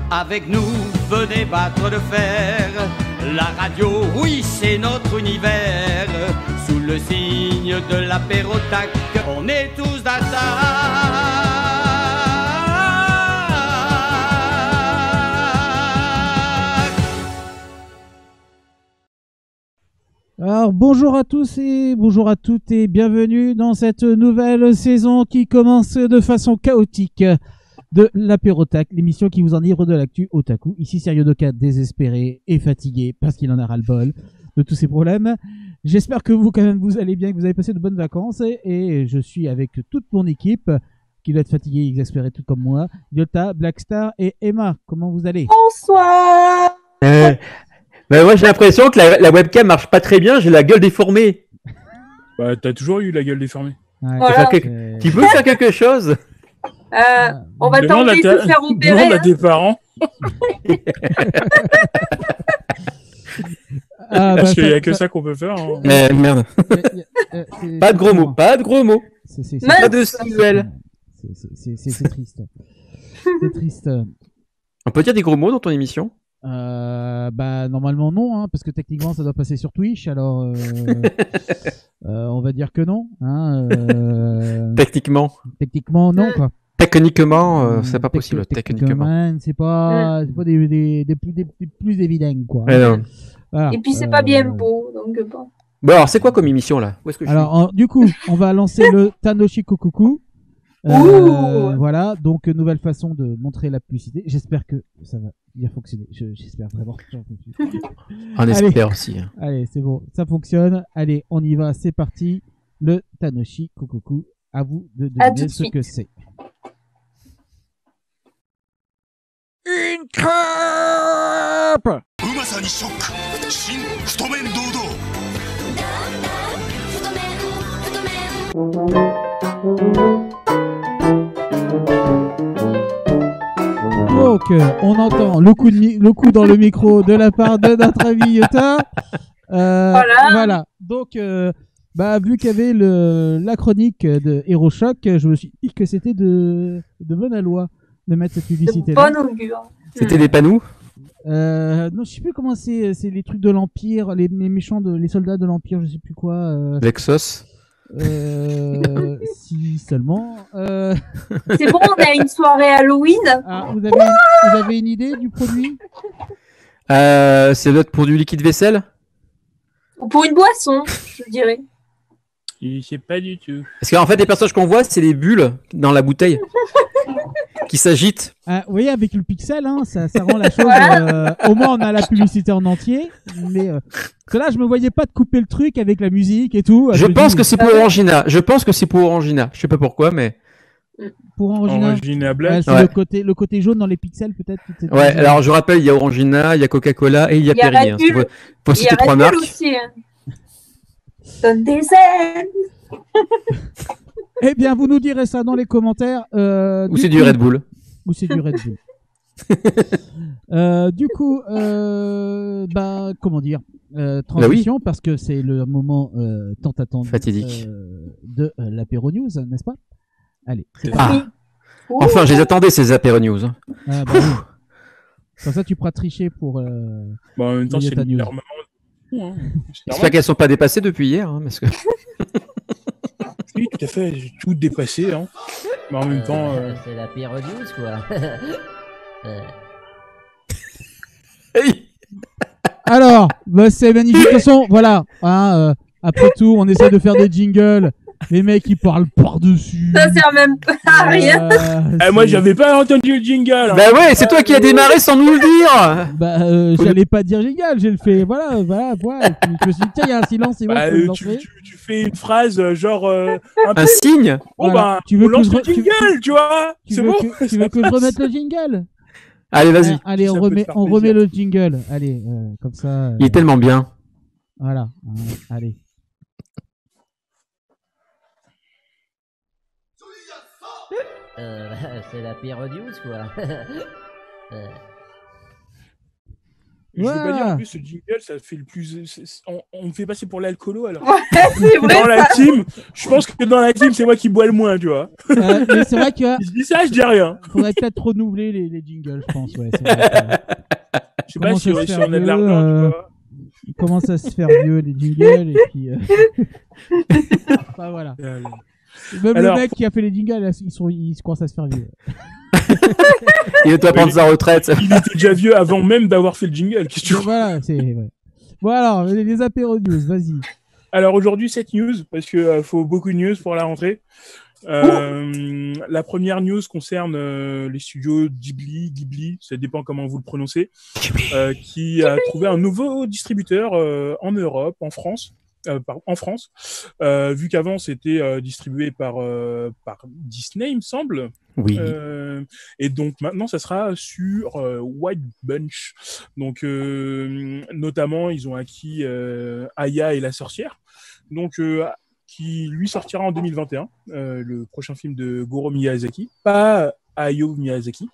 Avec nous, venez battre le fer. La radio, oui, c'est notre univers. Sous le signe de l'apérotac, on est tous d'attaque. Alors bonjour à tous et bonjour à toutes et bienvenue dans cette nouvelle saison qui commence de façon chaotique de l'apérotac, l'émission qui vous enivre de l'actu otaku. Ici Seriodoka, désespéré et fatigué parce qu'il en a ras-le-bol de tous ces problèmes. J'espère que vous quand même vous allez bien, que vous avez passé de bonnes vacances et je suis avec toute mon équipe qui doit être fatiguée et exaspérée tout comme moi. Yota, Blackstar et Emma, comment vous allez? Bonsoir. Bah moi j'ai l'impression que la webcam marche pas très bien, j'ai la gueule déformée. Bah t'as toujours eu la gueule déformée. Ouais, Voilà. Tu peux faire quelque chose? On va tenter de faire opérer. Demande à tes parents. Parce qu'il n'y a que ça qu'on peut faire. Hein. Merde. Pas de gros mots, pas de gros mots. Pas de sensuel. C'est triste. C'est triste. On peut dire des gros mots dans ton émission? Bah normalement non, hein, parce que techniquement ça doit passer sur Twitch, alors on va dire que non. Hein, Techniquement non quoi. Techniquement, c'est pas possible. Techniquement, c'est pas des plus évidents quoi. Non. Voilà. Et puis c'est pas bien beau, donc bon. Bon alors c'est quoi comme émission là? Où est-ce que je Alors du coup on va lancer le Tanoshi Kokuku. Voilà, donc nouvelle façon de montrer la publicité. J'espère que ça va bien fonctionner. J'espère vraiment. On espère aussi. Hein. Allez, c'est bon, ça fonctionne. Allez, on y va, c'est parti. Le Tanoshi Kokuku. À vous de deviner ce que c'est. Une crêpe. Donc, on entend le coup dans le micro de la part de notre ami Yota. Voilà. Donc, vu qu'il y avait la chronique de Hero Shock, je me suis dit que c'était de bonne loi de mettre cette publicité-là. De bon augure. C'était des panous? Non, je sais plus comment c'est les trucs de l'Empire, les méchants, les soldats de l'Empire, je sais plus quoi. Vexos. Si seulement. C'est bon, on a une soirée Halloween. Ah, vous avez une idée du produit? C'est l'autre pour du liquide vaisselle? Ou pour une boisson, je dirais. Je sais pas du tout. Parce qu'en fait, les personnages qu'on voit, c'est les bulles dans la bouteille qui s'agitent. Vous voyez, avec le pixel, hein, ça rend la chose. Voilà. Au moins, on a la publicité en entier. Mais parce que là, je me voyais pas de couper le truc avec la musique et tout. Je pense que c'est pour Orangina. Je sais pas pourquoi, mais. Pour Orangina. C'est le côté jaune dans les pixels, peut-être. Ouais, alors je rappelle, il y a Orangina, il y a Coca-Cola et il y a Perrier. Hein, pour citer trois marques. Aussi, hein. Donne des ailes. Eh bien, vous nous direz ça dans les commentaires. Ou c'est du Red Bull. Ou c'est du Red Bull. Du coup, comment dire, transition, parce que c'est le moment tant attendu fatidique de l'apéro news, n'est-ce pas? Allez, c'est parti. Enfin, je les attendais ces apéro news. Comme ça, tu pourras tricher pour. En même temps, c'est news. J'espère qu'elles sont pas dépassées depuis hier, hein, parce que. Oui, tout à fait, j'ai tout dépassé, hein. Mais en même temps. C'est la pire news, quoi. Alors, c'est magnifique. De toute façon, voilà. Hein, après tout, on essaie de faire des jingles. Les mecs, ils parlent par-dessus. Ça sert même pas à rien. Moi, j'avais pas entendu le jingle. Hein. Bah ouais, c'est toi qui as démarré sans nous le dire. J'allais pas dire jingle, j'ai le fait. Voilà. Je me suis dit, tiens, il y a un silence, c'est bon. Tu fais une phrase genre un signe. Bon voilà. Tu veux on lance le jingle, tu vois. C'est bon. Tu veux que je remette le jingle? Allez, vas-y. Allez, on remet le jingle. Allez, comme ça. Il est tellement bien. Voilà. Allez. C'est la pire news, quoi. Je veux pas dire, en plus, ce jingle, ça fait le plus. On me fait passer pour l'alcoolo alors. Ouais, c'est vrai. Dans la team, je pense que dans la team, c'est moi qui bois le moins, tu vois. Mais c'est vrai que Je dis ça, je dis rien. faudrait peut-être renouveler les jingles, je pense. Ouais, c'est vrai Je sais pas si on a de l'argent, tu vois. ils commencent à se faire vieux, les jingles, et puis... Enfin, voilà. Même Alors, le mec qui a fait les jingles, là, il commence à se faire vieux. Il doit prendre sa retraite. Il était déjà vieux avant même d'avoir fait le jingle. Qu'est-ce que tu Donc, voilà, c'est... Ouais. Bon alors, les apéros news, vas-y. Alors aujourd'hui, cette news, parce que faut beaucoup de news pour la rentrée. La première news concerne les studios Ghibli, ça dépend comment vous le prononcez, qui a trouvé un nouveau distributeur en Europe, en France. Vu qu'avant c'était distribué par Disney, il me semble. Oui. Et donc maintenant, ça sera sur White Bunch. Donc notamment, ils ont acquis Aya et la sorcière. Donc qui lui sortira en 2021, le prochain film de Goro Miyazaki, pas Hayao Miyazaki,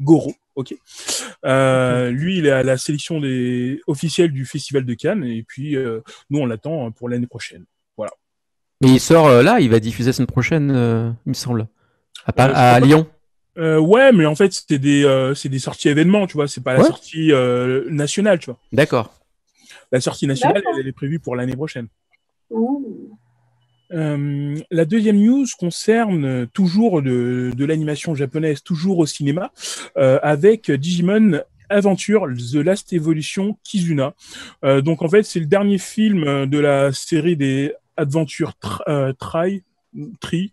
Goro, ok. Lui, il est à la sélection officielle du Festival de Cannes, et puis nous, on l'attend pour l'année prochaine. Voilà. Mais il sort là, il va diffuser la semaine prochaine, il me semble, à Lyon. Ouais, mais en fait, c'est des sorties événements, tu vois, c'est pas la sortie nationale, tu vois. D'accord. La sortie nationale, elle est prévue pour l'année prochaine. Ouh. La deuxième news concerne toujours de l'animation japonaise, toujours au cinéma, avec Digimon Adventure, The Last Evolution Kizuna. Donc en fait, c'est le dernier film de la série des Adventures Tri,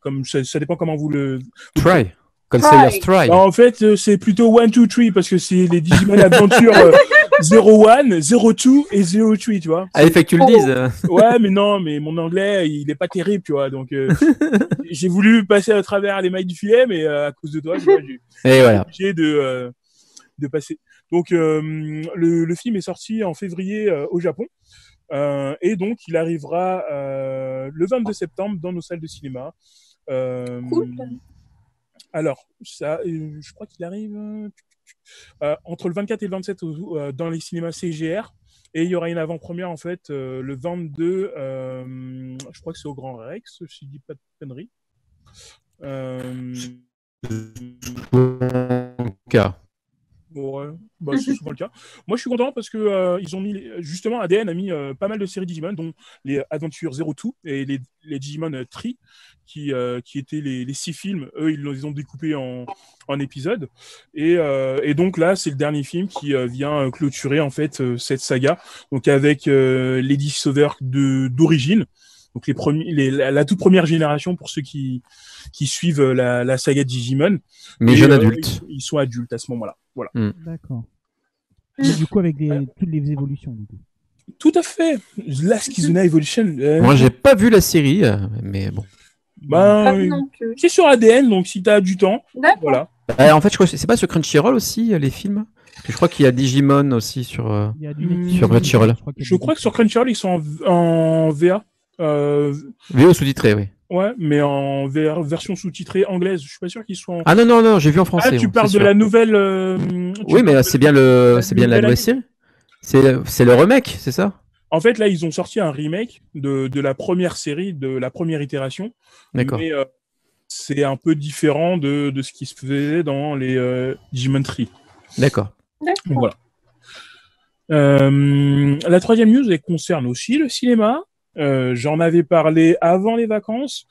comme ça dépend comment vous le... Try. Comme Sayers Try. En fait, c'est plutôt 1, 2, 3 parce que c'est les Digimon Adventure 01, 02 et 03, tu vois. Ah, il fait que tu le dises. Ouais, mais non, mais mon anglais, il est pas terrible, tu vois. Donc, j'ai voulu passer à travers les mailles du filet, mais à cause de toi, j'ai obligé de passer. Donc, le film est sorti en février au Japon. Et donc, il arrivera le 22 septembre dans nos salles de cinéma. Cool. Alors, ça, je crois qu'il arrive entre le 24 et le 27 dans les cinémas CGR. Et il y aura une avant-première, en fait, le 22, je crois que c'est au Grand Rex, si je dis pas de conneries. Ouais, bah, c'est souvent le cas. Moi, je suis content parce que ils ont mis, justement, ADN a mis pas mal de séries Digimon, dont les Adventures 02 et les Digimon Tri, qui étaient les 6 films. Eux, ils les ont découpés en épisodes. Et donc là, c'est le dernier film qui vient clôturer en fait cette saga. Donc avec Lady Sauveur d'origine. Donc la toute première génération pour ceux qui suivent la saga Digimon. Mais jeunes adultes. Ils sont adultes à ce moment-là. Voilà. D'accord. Et du coup, avec toutes les évolutions. Du coup. Tout à fait. Last Kizuna Evolution. Moi, j'ai pas vu la série, mais bon. C'est sur ADN, donc si t'as du temps. Voilà. En fait, je crois que c'est pas sur Crunchyroll aussi, les films. Je crois qu'il y a Digimon aussi sur Crunchyroll. Je crois que sur Crunchyroll, ils sont en VA. VO sous-titré, oui. Ouais, mais en version sous-titrée anglaise. Je suis pas sûr qu'ils soient. Ah non, j'ai vu en français. Ah, tu parles de la nouvelle. Oui, mais c'est bien la nouvelle série. C'est le remake, c'est ça? En fait, là, ils ont sorti un remake de la première série, de la première itération. D'accord. Mais c'est un peu différent de ce qui se faisait dans les Digimon Tree. D'accord. Voilà. La troisième news, elle concerne aussi le cinéma. J'en avais parlé avant les vacances.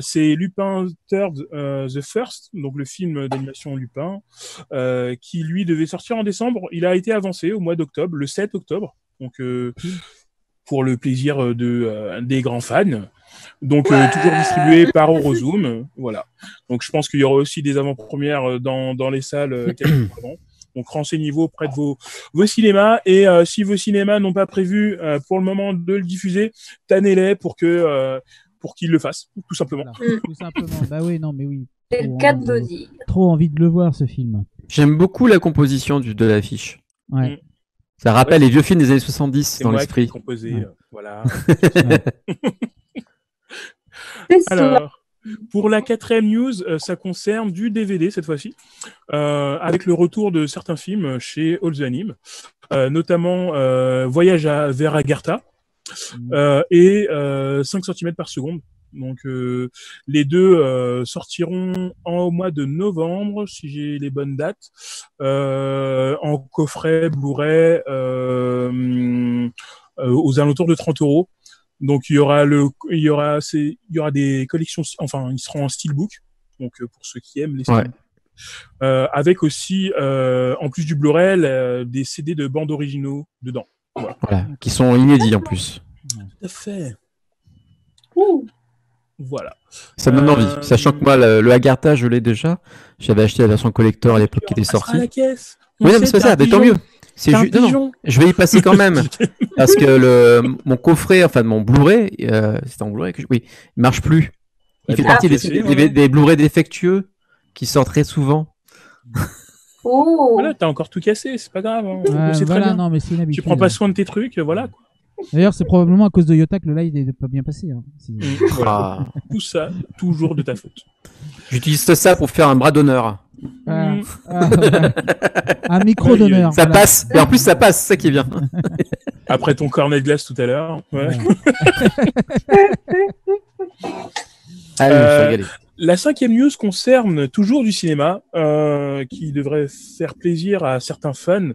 C'est Lupin III The First, donc le film d'animation Lupin, qui lui devait sortir en décembre. Il a été avancé au mois d'octobre, le 7 octobre. Donc pour le plaisir des grands fans. Donc toujours distribué par Eurozoom. Voilà. Donc je pense qu'il y aura aussi des avant-premières dans les salles quelques jours avant. Donc renseignez-vous auprès de vos cinémas et si vos cinémas n'ont pas prévu pour le moment de le diffuser, tannez-les pour qu'ils le fassent, tout simplement. Voilà, tout simplement. Bah oui, non, mais oui. C'est le cas de le dire. Trop envie de le voir ce film. J'aime beaucoup la composition de l'affiche. Ouais. Ça rappelle les vieux films des années 70 dans l'esprit. Composé, voilà. C'est ça. Alors, Pour la 4e news, ça concerne du DVD cette fois-ci, avec le retour de certains films chez All the Anime, notamment Voyage vers Agartha et 5 cm par seconde. Donc les deux sortiront au mois de novembre, si j'ai les bonnes dates, en coffret Blu-ray aux alentours de 30 €. Donc il y aura des collections, enfin ils seront en steelbook, donc pour ceux qui aiment les steelbooks. Avec aussi en plus du Blu-ray des CD de bandes originaux dedans. Voilà, qui sont inédits en plus. Tout à fait. Voilà. Ça me donne envie, sachant que moi le Agartha je l'ai déjà. J'avais acheté la version collector à l'époque qui était sortie. La caisse. Oui, non, mais c'est ça, mais tant mieux. Non, je vais y passer quand même parce que mon coffret, enfin mon Blu-ray, c'était en Blu-ray oui, il marche plus. Il fait partie des Blu-ray défectueux qui sortent très souvent. Voilà, t'as encore tout cassé, c'est pas grave. Hein. C'est voilà, très bien. Non, mais c'est une habitude. Tu prends pas soin de tes trucs, voilà. Quoi. D'ailleurs, c'est probablement à cause de Yota que le live n'est pas bien passé. Hein. Voilà. Tout ça, toujours de ta faute. J'utilise ça pour faire un bras d'honneur. Un micro d'honneur. Ça passe, et en plus ça passe, c'est ça qui est bien. Après ton cornet de glace tout à l'heure. Ouais. Allez, la 5e news concerne toujours du cinéma, qui devrait faire plaisir à certains fans,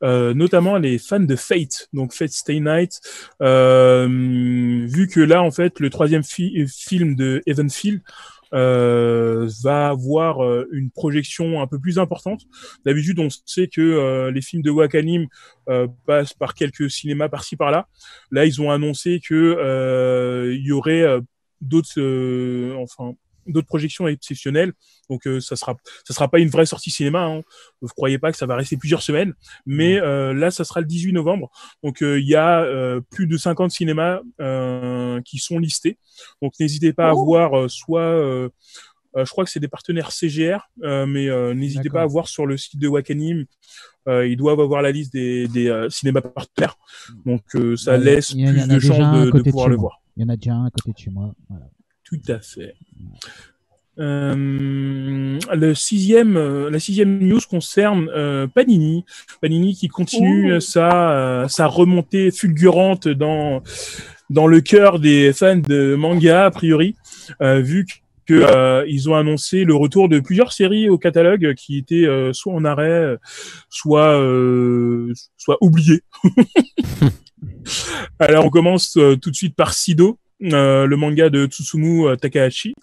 notamment les fans de Fate, donc Fate Stay Night, vu que là en fait le 3e film de Evan Field va avoir une projection un peu plus importante. D'habitude, on sait que les films de Wakanim passent par quelques cinémas par-ci par-là. Là, ils ont annoncé que il y aurait d'autres projections exceptionnelles. Donc ça sera pas une vraie sortie cinéma. Hein. Vous croyez pas que ça va rester plusieurs semaines, mais là, ça sera le 18 novembre. Donc il y a plus de 50 cinémas qui sont listés. Donc n'hésitez pas à voir je crois que c'est des partenaires CGR, mais n'hésitez pas à voir sur le site de Wakanim. Ils doivent avoir la liste des cinémas partenaires. Donc ça laisse plus de chances de pouvoir le voir. Il y en a déjà un à côté de chez moi. Voilà. Tout à fait. La 6e news concerne Panini. Panini qui continue sa remontée fulgurante dans le cœur des fans de manga, a priori, vu que ils ont annoncé le retour de plusieurs séries au catalogue qui étaient soit en arrêt, soit oubliées. Alors on commence tout de suite par Sido. Le manga de Tsusumu Takahashi,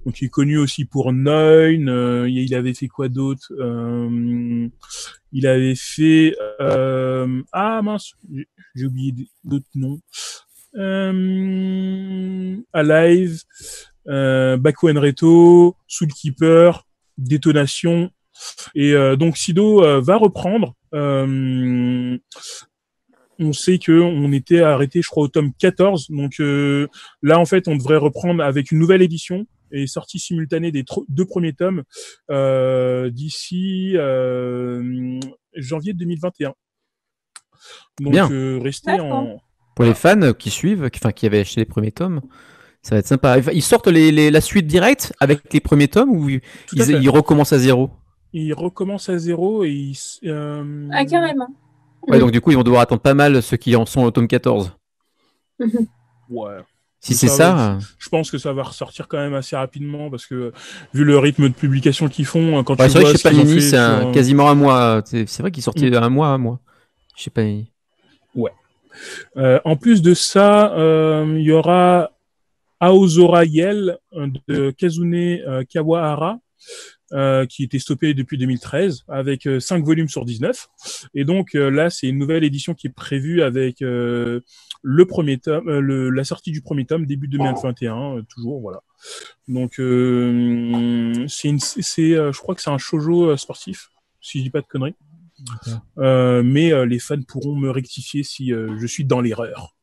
donc il est connu aussi pour Neun. Il avait fait quoi d'autre? Il avait fait mince, j'ai oublié d'autres noms. Alive, Baku Reto, Soul Keeper, Détonation, et donc Sido va reprendre. On sait que on était arrêté, je crois, au tome 14. Donc là, en fait, on devrait reprendre avec une nouvelle édition et sortie simultanée des 2 premiers tomes d'ici janvier 2021. Donc restez en... Pour les fans qui suivent, qui avaient acheté les premiers tomes, ça va être sympa. Ils sortent la suite directe avec les premiers tomes ou ils recommencent à zéro? Ils recommencent à zéro et carrément. Ouais, donc du coup, ils vont devoir attendre pas mal ceux qui en sont au tome 14. Ouais. Si c'est ça... Je pense que ça va ressortir quand même assez rapidement parce que vu le rythme de publication qu'ils font, quand tu c'est vois vrai que chez Panini, c'est sur... quasiment un mois. C'est vrai qu'ils sortaient un mois. Chez Panini. Ouais. En plus de ça, il y aura Aozora Yel de Kazune Kawahara. Qui était stoppé depuis 2013 avec 5 volumes sur 19. Et donc là, c'est une nouvelle édition qui est prévue avec le premier tome, la sortie du premier tome début 2021, toujours, voilà. Donc je crois que c'est un shoujo sportif, si je dis pas de conneries. Mais les fans pourront me rectifier si je suis dans l'erreur.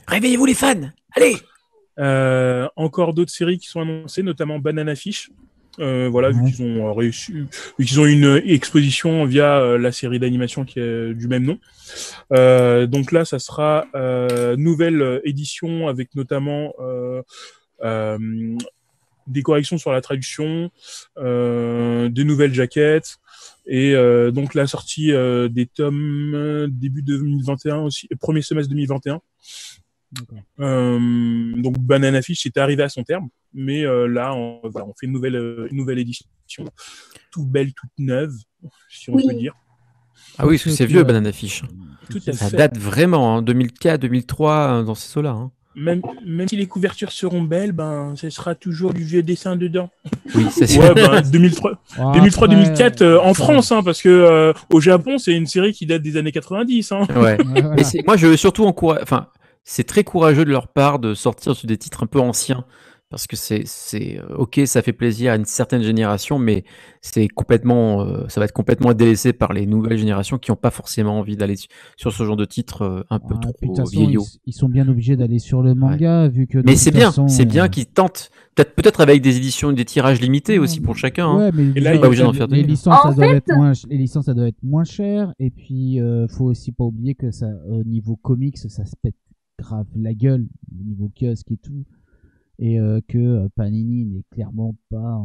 Réveillez-vous les fans, allez. Encore d'autres séries qui sont annoncées, notamment Banana Fish. Vu qu'ils ont réussi, vu qu'ils ont une exposition via la série d'animation qui est du même nom. Donc là, ça sera nouvelle édition avec notamment des corrections sur la traduction, des nouvelles jaquettes, et donc la sortie des tomes début 2021 aussi, premier semestre 2021. Donc Banana Fish est arrivé à son terme, mais là on fait une nouvelle édition, toute belle, toute neuve, si on peut dire. Ah oui, parce que c'est vieux Banana Fish. Tout à Ça fait. date vraiment, hein, 2004, 2003, dans ces eaux-là. Hein. Même si les couvertures seront belles, ben ce sera toujours du vieux dessin dedans. Oui, c'est ouais, 2003-2004 en France, hein, parce que au Japon c'est une série qui date des années 90. Hein. Ouais. Et moi je veux surtout encourager. Enfin, c'est très courageux de leur part de sortir sur des titres un peu anciens. Parce que c'est ok, ça fait plaisir à une certaine génération, mais c'est complètement, ça va être complètement délaissé par les nouvelles générations qui n'ont pas forcément envie d'aller sur ce genre de titre un peu trop vieillot. Ils sont bien obligés d'aller sur le manga vu que. Mais c'est bien qu'ils tentent, peut-être avec des éditions, des tirages limités aussi pour chacun. Ouais, hein. mais et là, pas obligé d'en faire les des. licences, les licences, ça doit être moins cher. Et puis, faut aussi pas oublier que ça, au niveau comics, ça se pète grave la gueule, au niveau kiosque et tout. Et que Panini n'est clairement pas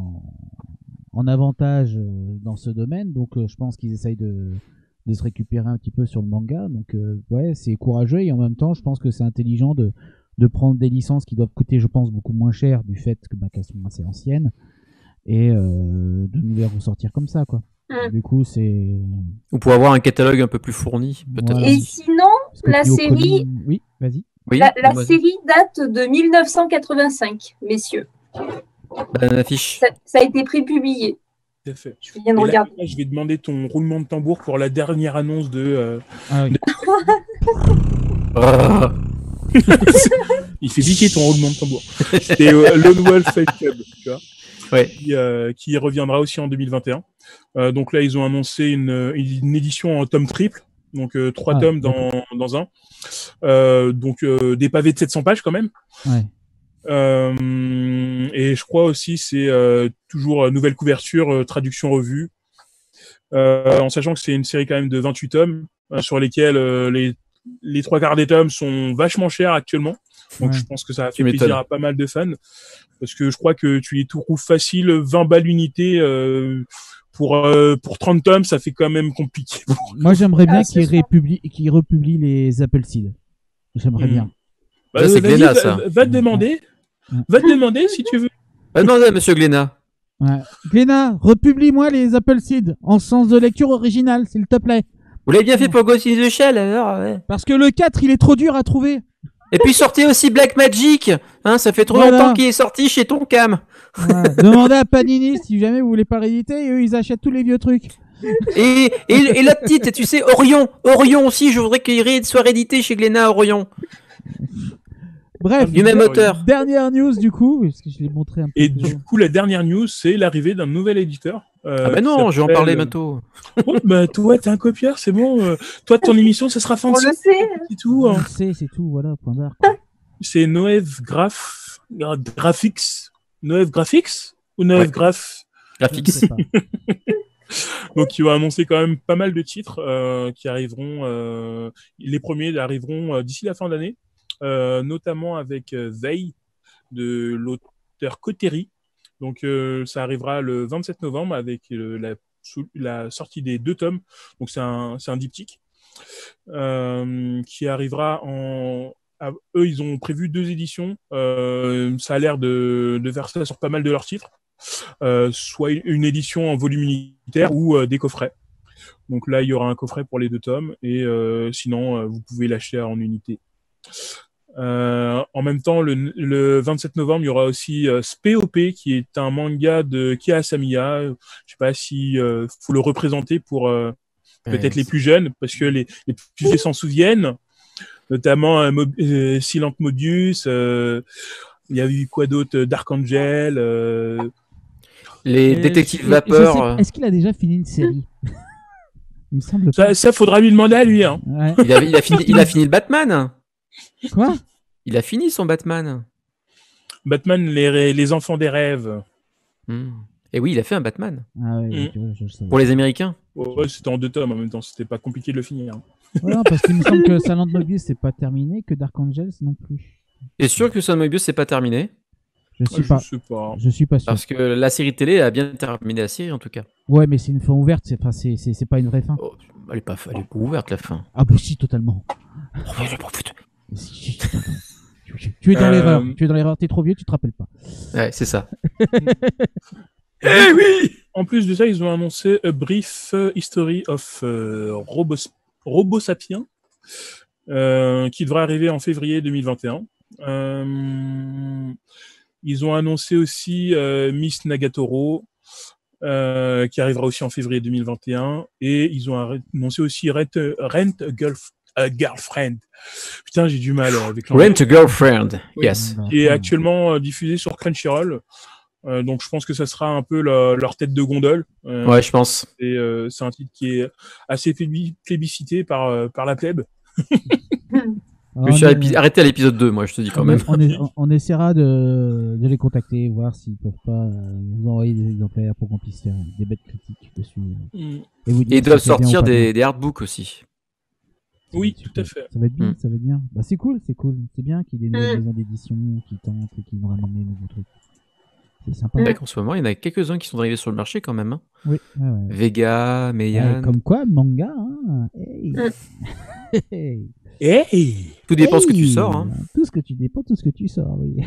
en avantage dans ce domaine, donc je pense qu'ils essayent de se récupérer un petit peu sur le manga, donc ouais, c'est courageux, et en même temps je pense que c'est intelligent de prendre des licences qui doivent coûter, je pense, beaucoup moins cher du fait que qu'elles sont assez anciennes, et de nous les ressortir comme ça, quoi. Du coup, c'est... Ou pour avoir un catalogue un peu plus fourni, peut-être. Et sinon, la série... Oui, vas-y. Oui, la série date de 1985, messieurs. Banana Fish. Ça a été prépublié. Tout à fait. Je viens de regarder. Là, je vais demander ton roulement de tambour pour la dernière annonce de... Ah oui. Il fait piquer ton roulement de tambour. C'était Lone Wolf Fight Club, tu vois, Ouais. qui reviendra aussi en 2021. Donc là, ils ont annoncé une édition en tome triple. Donc 3 tomes dans un. Donc des pavés de 700 pages quand même. Ouais. Et je crois aussi c'est toujours nouvelle couverture, traduction revue. En sachant que c'est une série quand même de 28 tomes, sur lesquels les 3/4 des tomes sont vachement chers actuellement. Donc je pense que ça a fait plaisir à pas mal de fans. Parce que je crois que tu les trouves facile 20 balles l'unité. Pour 30 tomes, ça fait quand même compliqué. Moi, j'aimerais bien qu'ils republient les Apple Seed. J'aimerais bien. Bah, c'est Glénat, ça. Va te demander. Va te demander si tu veux. Va demander à Monsieur Glénat. Ouais. Glénat, republie-moi les Apple Seed en sens de lecture originale, s'il te plaît. Vous l'avez bien fait pour Ghost in the Shell, alors, ouais. Parce que le 4, il est trop dur à trouver. Et puis sortez aussi Black Magic, hein, ça fait trop longtemps qu'il est sorti chez Tonkam. Ouais. Demandez à Panini si jamais vous voulez pas rééditer, et eux ils achètent tous les vieux trucs. Et la petite, tu sais, Orion aussi, je voudrais qu'il soit réédité chez Glénat Orion. Bref, du même auteur. Dernière news du coup, parce que je l'ai montré un peu. Et du coup, la dernière news, c'est l'arrivée d'un nouvel éditeur. Ah bah non, je vais en parler bientôt. Oh, bah toi, t'es un copieur, c'est bon. Toi, ton émission, ça sera fancy. On le sait. C'est tout. On le sait, c'est tout, voilà, point barre. C'est Noev Graphics. Noev Graphics ou Noev Graph Graphics. Donc, ils vont annoncer quand même pas mal de titres qui arriveront. Les premiers arriveront d'ici la fin de l'année, notamment avec Veil de l'auteur Cotteri. Donc, ça arrivera le 27 novembre avec la sortie des 2 tomes. Donc, c'est un diptyque qui arrivera eux, ils ont prévu 2 éditions. Ça a l'air de faire ça sur pas mal de leurs titres. Soit une édition en volume unitaire ou des coffrets. Donc là, il y aura un coffret pour les 2 tomes. Et sinon, vous pouvez l'acheter en unité. En même temps, le 27 novembre, il y aura aussi SPOP, qui est un manga de Kia Asamiya. Je sais pas si faut le représenter pour peut-être les plus jeunes, parce que les plus vieux s'en souviennent. Notamment Silent Mobius, il y a eu quoi d'autre, Dark Angel, les détectives vapeur. Est-ce qu'il a déjà fini une série? Il me semble pas. Ça faudra lui demander à lui. Hein. Ouais. Il a fini le Batman. Quoi? Il a fini son Batman. Batman, les enfants des rêves. Et oui, il a fait un Batman. Ah ouais, je sais. Pour les Américains. Ouais, c'était en 2 tomes en même temps, c'était pas compliqué de le finir. Ouais, non, parce qu'il me semble que Silent Mobius c'est pas terminé, que Dark Angel non plus. Et sûr que Silent Mobius c'est pas terminé? Je sais pas sûr. Parce que la série télé a bien terminé la série en tout cas. Ouais, mais c'est une fin ouverte, c'est pas une vraie fin. Oh, elle est pas ouverte la fin. Ah bah si, totalement. Oh, tu es dans l'erreur. Tu es dans l'erreur. T'es trop vieux, tu te rappelles pas. Ouais, c'est ça. Eh oui. En plus de ça, ils ont annoncé A Brief History of Robo Sapiens, qui devrait arriver en février 2021. Ils ont annoncé aussi Miss Nagatoro, qui arrivera aussi en février 2021, et ils ont annoncé aussi Rent a Girlfriend. Putain, j'ai du mal avec l'anglais. Rent a Girlfriend, yes. Qui est actuellement diffusé sur Crunchyroll. Donc je pense que ça sera un peu leur tête de gondole. Ouais, je pense. Et c'est un titre qui est assez plébiscité par la plèbe. Arrêtez à l'épisode 2, moi je te dis quand même. On essaiera de les contacter, voir s'ils peuvent pas nous envoyer des exemplaires pour qu'on puisse faire des bêtes critiques dessus. Et ils doivent sortir des artbooks aussi. Oui, tout à fait. Ça va être bien, ça va être bien. Bah c'est cool. C'est bien qu'il y ait des nouvelles maisons d'édition qui tentent et qui nous ramènent des nouveaux trucs. C'est sympa. En ce moment, il y en a quelques-uns qui sont arrivés sur le marché quand même. Hein. Oui. Vega, Meian. Comme quoi, manga. Hein. Hey. Tout dépend ce que tu sors. Hein. Tout ce que tu dépends, tout ce que tu sors, oui.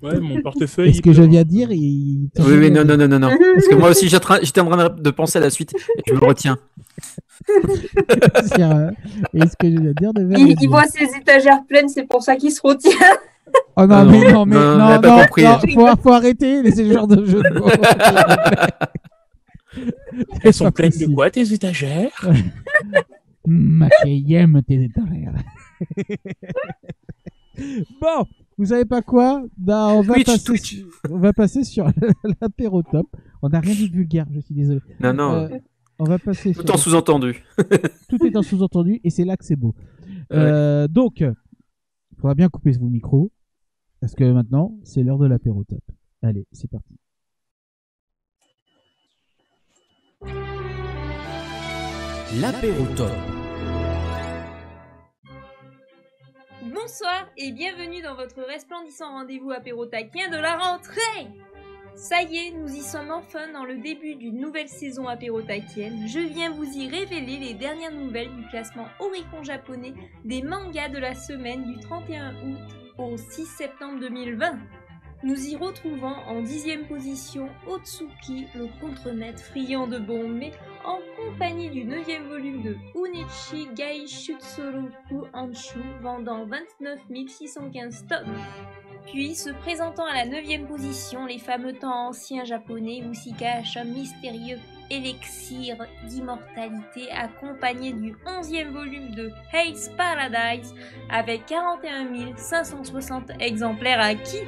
Ouais, mon portefeuille. Et ce que je viens de dire, Oui, non. Parce que moi aussi, j'étais en train de penser à la suite et je me retiens. Et ce que je viens de dire, il voit ses étagères pleines, c'est pour ça qu'il se retient. Oh non, non, faut arrêter ce genre de jeu de mots. Elles sont pleines de quoi, tes étagères? Ma fille aime tes étagères. Bon, vous savez pas quoi? On va passer sur l'apérotop. On n'a rien dit de vulgaire, je suis désolé. Non. On va passer tout en sous-entendu. Tout est en sous-entendu et c'est là que c'est beau. Donc, il faudra bien couper vos micros parce que maintenant, c'est l'heure de l'apérotop. Allez, c'est parti. L'apérotop. Bonsoir et bienvenue dans votre resplendissant rendez-vous apérotaquien de la rentrée. Ça y est, nous y sommes enfin dans le début d'une nouvelle saison apérotaquienne. Je viens vous y révéler les dernières nouvelles du classement Oricon japonais des mangas de la semaine du 31 août au 6 septembre 2020. Nous y retrouvons en 10e position Otsuki, le contremaître friand de bombes, mais en compagnie du 9e volume de Unichi Gai Shutsoroku Anshu, vendant 29 615 tomes. Puis, se présentant à la 9e position, les fameux temps anciens japonais où s'y cache un mystérieux élixir d'immortalité accompagné du 11e volume de Hades Paradise avec 41 560 exemplaires acquis.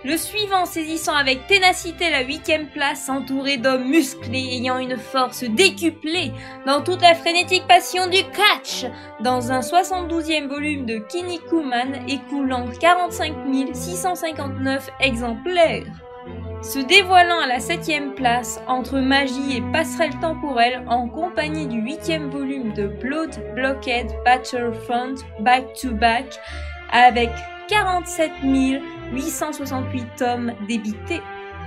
Le suivant saisissant avec ténacité la 8e place, entouré d'hommes musclés ayant une force décuplée dans toute la frénétique passion du catch, dans un 72e volume de Kinnikuman écoulant 45 659 exemplaires. Se dévoilant à la 7e place, entre magie et passerelle temporelle, en compagnie du 8e volume de Blood Blockade Battlefront Back to Back, avec 47 868 tomes débités.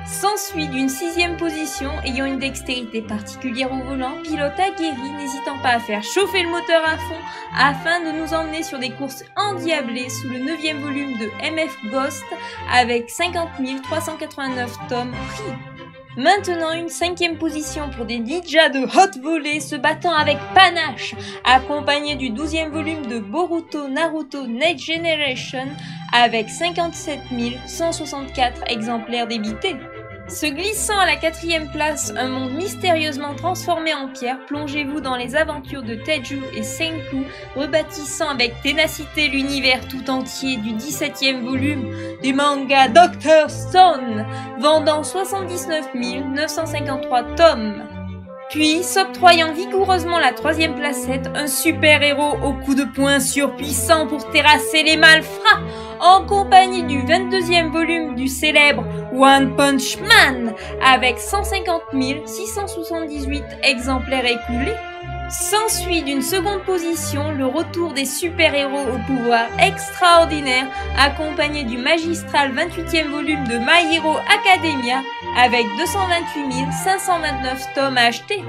S'ensuit d'une 6e position ayant une dextérité particulière au volant, pilote aguerri n'hésitant pas à faire chauffer le moteur à fond afin de nous emmener sur des courses endiablées sous le 9e volume de MF Ghost avec 50 389 tomes pris. Maintenant une 5e position pour des ninjas de haute volée se battant avec panache, accompagné du 12e volume de Boruto Naruto Next Generation avec 57 164 exemplaires débités. Se glissant à la 4e place, un monde mystérieusement transformé en pierre, plongez-vous dans les aventures de Teju et Senku, rebâtissant avec ténacité l'univers tout entier du 17e volume du manga Dr. Stone, vendant 79 953 tomes. Puis, s'octroyant vigoureusement la 3e placette, un super-héros au coup de poing surpuissant pour terrasser les malfrats, en compagnie du 22e volume du célèbre One Punch Man, avec 150 678 exemplaires écoulés. S'ensuit d'une seconde position le retour des super-héros au pouvoir extraordinaire, accompagné du magistral 28e volume de My Hero Academia, avec 228 529 tomes à acheter.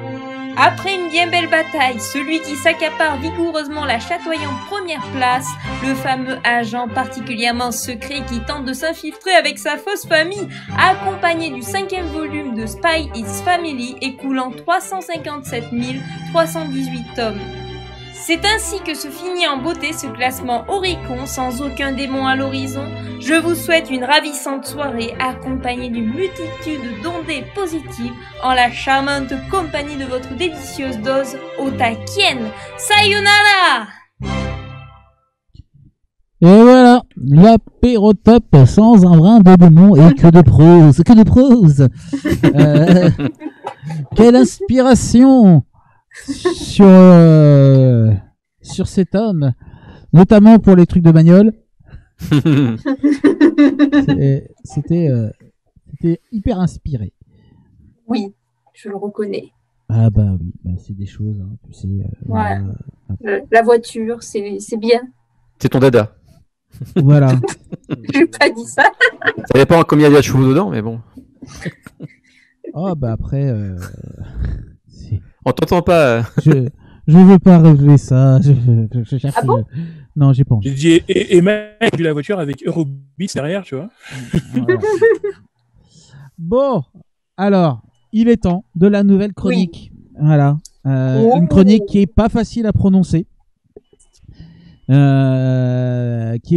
Après une bien belle bataille, celui qui s'accapare vigoureusement la chatoyante première place, le fameux agent particulièrement secret qui tente de s'infiltrer avec sa fausse famille, accompagné du 5e volume de Spy X Family, écoulant 357 318 tomes. C'est ainsi que se finit en beauté ce classement Oricon, sans aucun démon à l'horizon. Je vous souhaite une ravissante soirée accompagnée d'une multitude d'ondées positives en la charmante compagnie de votre délicieuse dose otakienne. Sayonara! Et voilà, l'apérotop sans un brin de démon et que de prose. Quelle inspiration sur cet homme, notamment pour les trucs de bagnole. C'était hyper inspiré. Oui, je le reconnais. Ah bah oui, bah c'est des choses, hein, tu sais. Voilà. La voiture, c'est bien. C'est ton dada. Voilà. J'ai pas dit ça. Ça dépend combien il y a de chevaux dedans, mais bon. Oh bah après... On t'entend pas. Je veux pas relever ça. Je cherche. Ah bon Non, j'ai pas envie. J'ai dit, et même vu la voiture avec Eurobits derrière, tu vois. Voilà. Bon, alors, il est temps de la nouvelle chronique. Oui. Voilà. Une chronique qui est pas facile à prononcer. Qui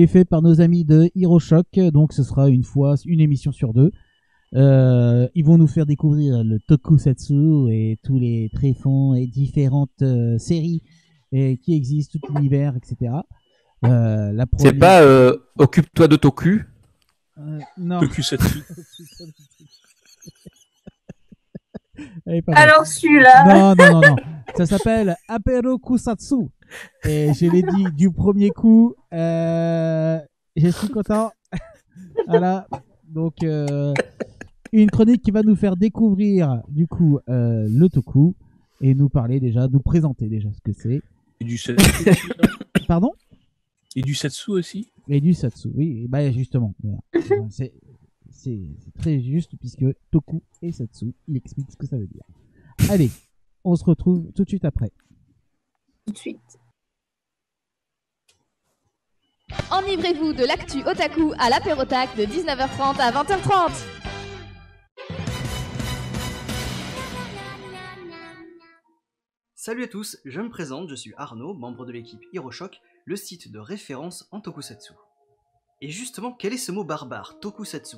est faite par nos amis de HeroShock. Donc, ce sera une émission sur 2. Ils vont nous faire découvrir le tokusatsu et tous les tréfonds et différentes séries qui existent, tout l'univers, etc. C'est pas Occupe-toi de Toku Non. Tokusatsu. Alors celui-là. Non. Ça s'appelle Aperokusatsu. Et je l'ai dit du premier coup. Je suis content. Voilà. Donc... une chronique qui va nous faire découvrir du coup le toku et nous présenter déjà ce que c'est. Et du satsu. Pardon ? Et du satsu aussi. Et du satsu, oui. Bah justement, c'est très juste puisque toku et satsu, il explique ce que ça veut dire. Allez, on se retrouve tout de suite après. Tout de suite. Enivrez-vous de l'actu otaku à l'apérotac de 19h30 à 20h30. Salut à tous, je me présente, je suis Arnaud, membre de l'équipe HeroShock, le site de référence en tokusatsu. Et justement, quel est ce mot barbare, tokusatsu ?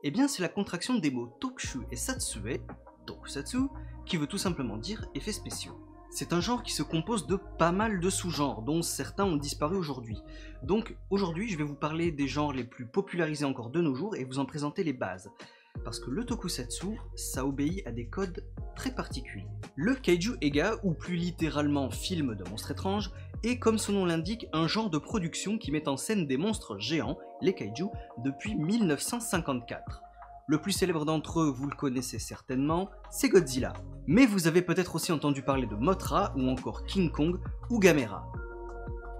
Eh bien, c'est la contraction des mots tokushu et satsue, tokusatsu, qui veut tout simplement dire effets spéciaux. C'est un genre qui se compose de pas mal de sous-genres, dont certains ont disparu aujourd'hui. Donc, aujourd'hui, je vais vous parler des genres les plus popularisés encore de nos jours et vous en présenter les bases. Parce que le tokusatsu, ça obéit à des codes très particuliers. Le kaiju ega, ou plus littéralement film de monstres étranges, est comme son nom l'indique un genre de production qui met en scène des monstres géants, les kaiju, depuis 1954. Le plus célèbre d'entre eux, vous le connaissez certainement, c'est Godzilla. Mais vous avez peut-être aussi entendu parler de Mothra ou encore King Kong ou Gamera.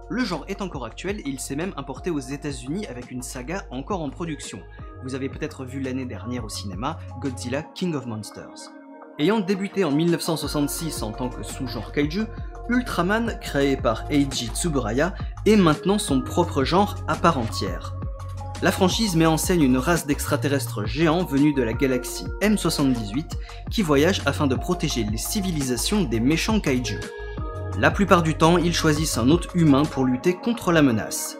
Le genre est encore actuel et il s'est même importé aux États-Unis avec une saga encore en production. Vous avez peut-être vu l'année dernière au cinéma Godzilla King of Monsters. Ayant débuté en 1966 en tant que sous-genre kaiju, Ultraman, créé par Eiji Tsuburaya, est maintenant son propre genre à part entière. La franchise met en scène une race d'extraterrestres géants venus de la galaxie M78 qui voyagent afin de protéger les civilisations des méchants kaiju. La plupart du temps, ils choisissent un hôte humain pour lutter contre la menace.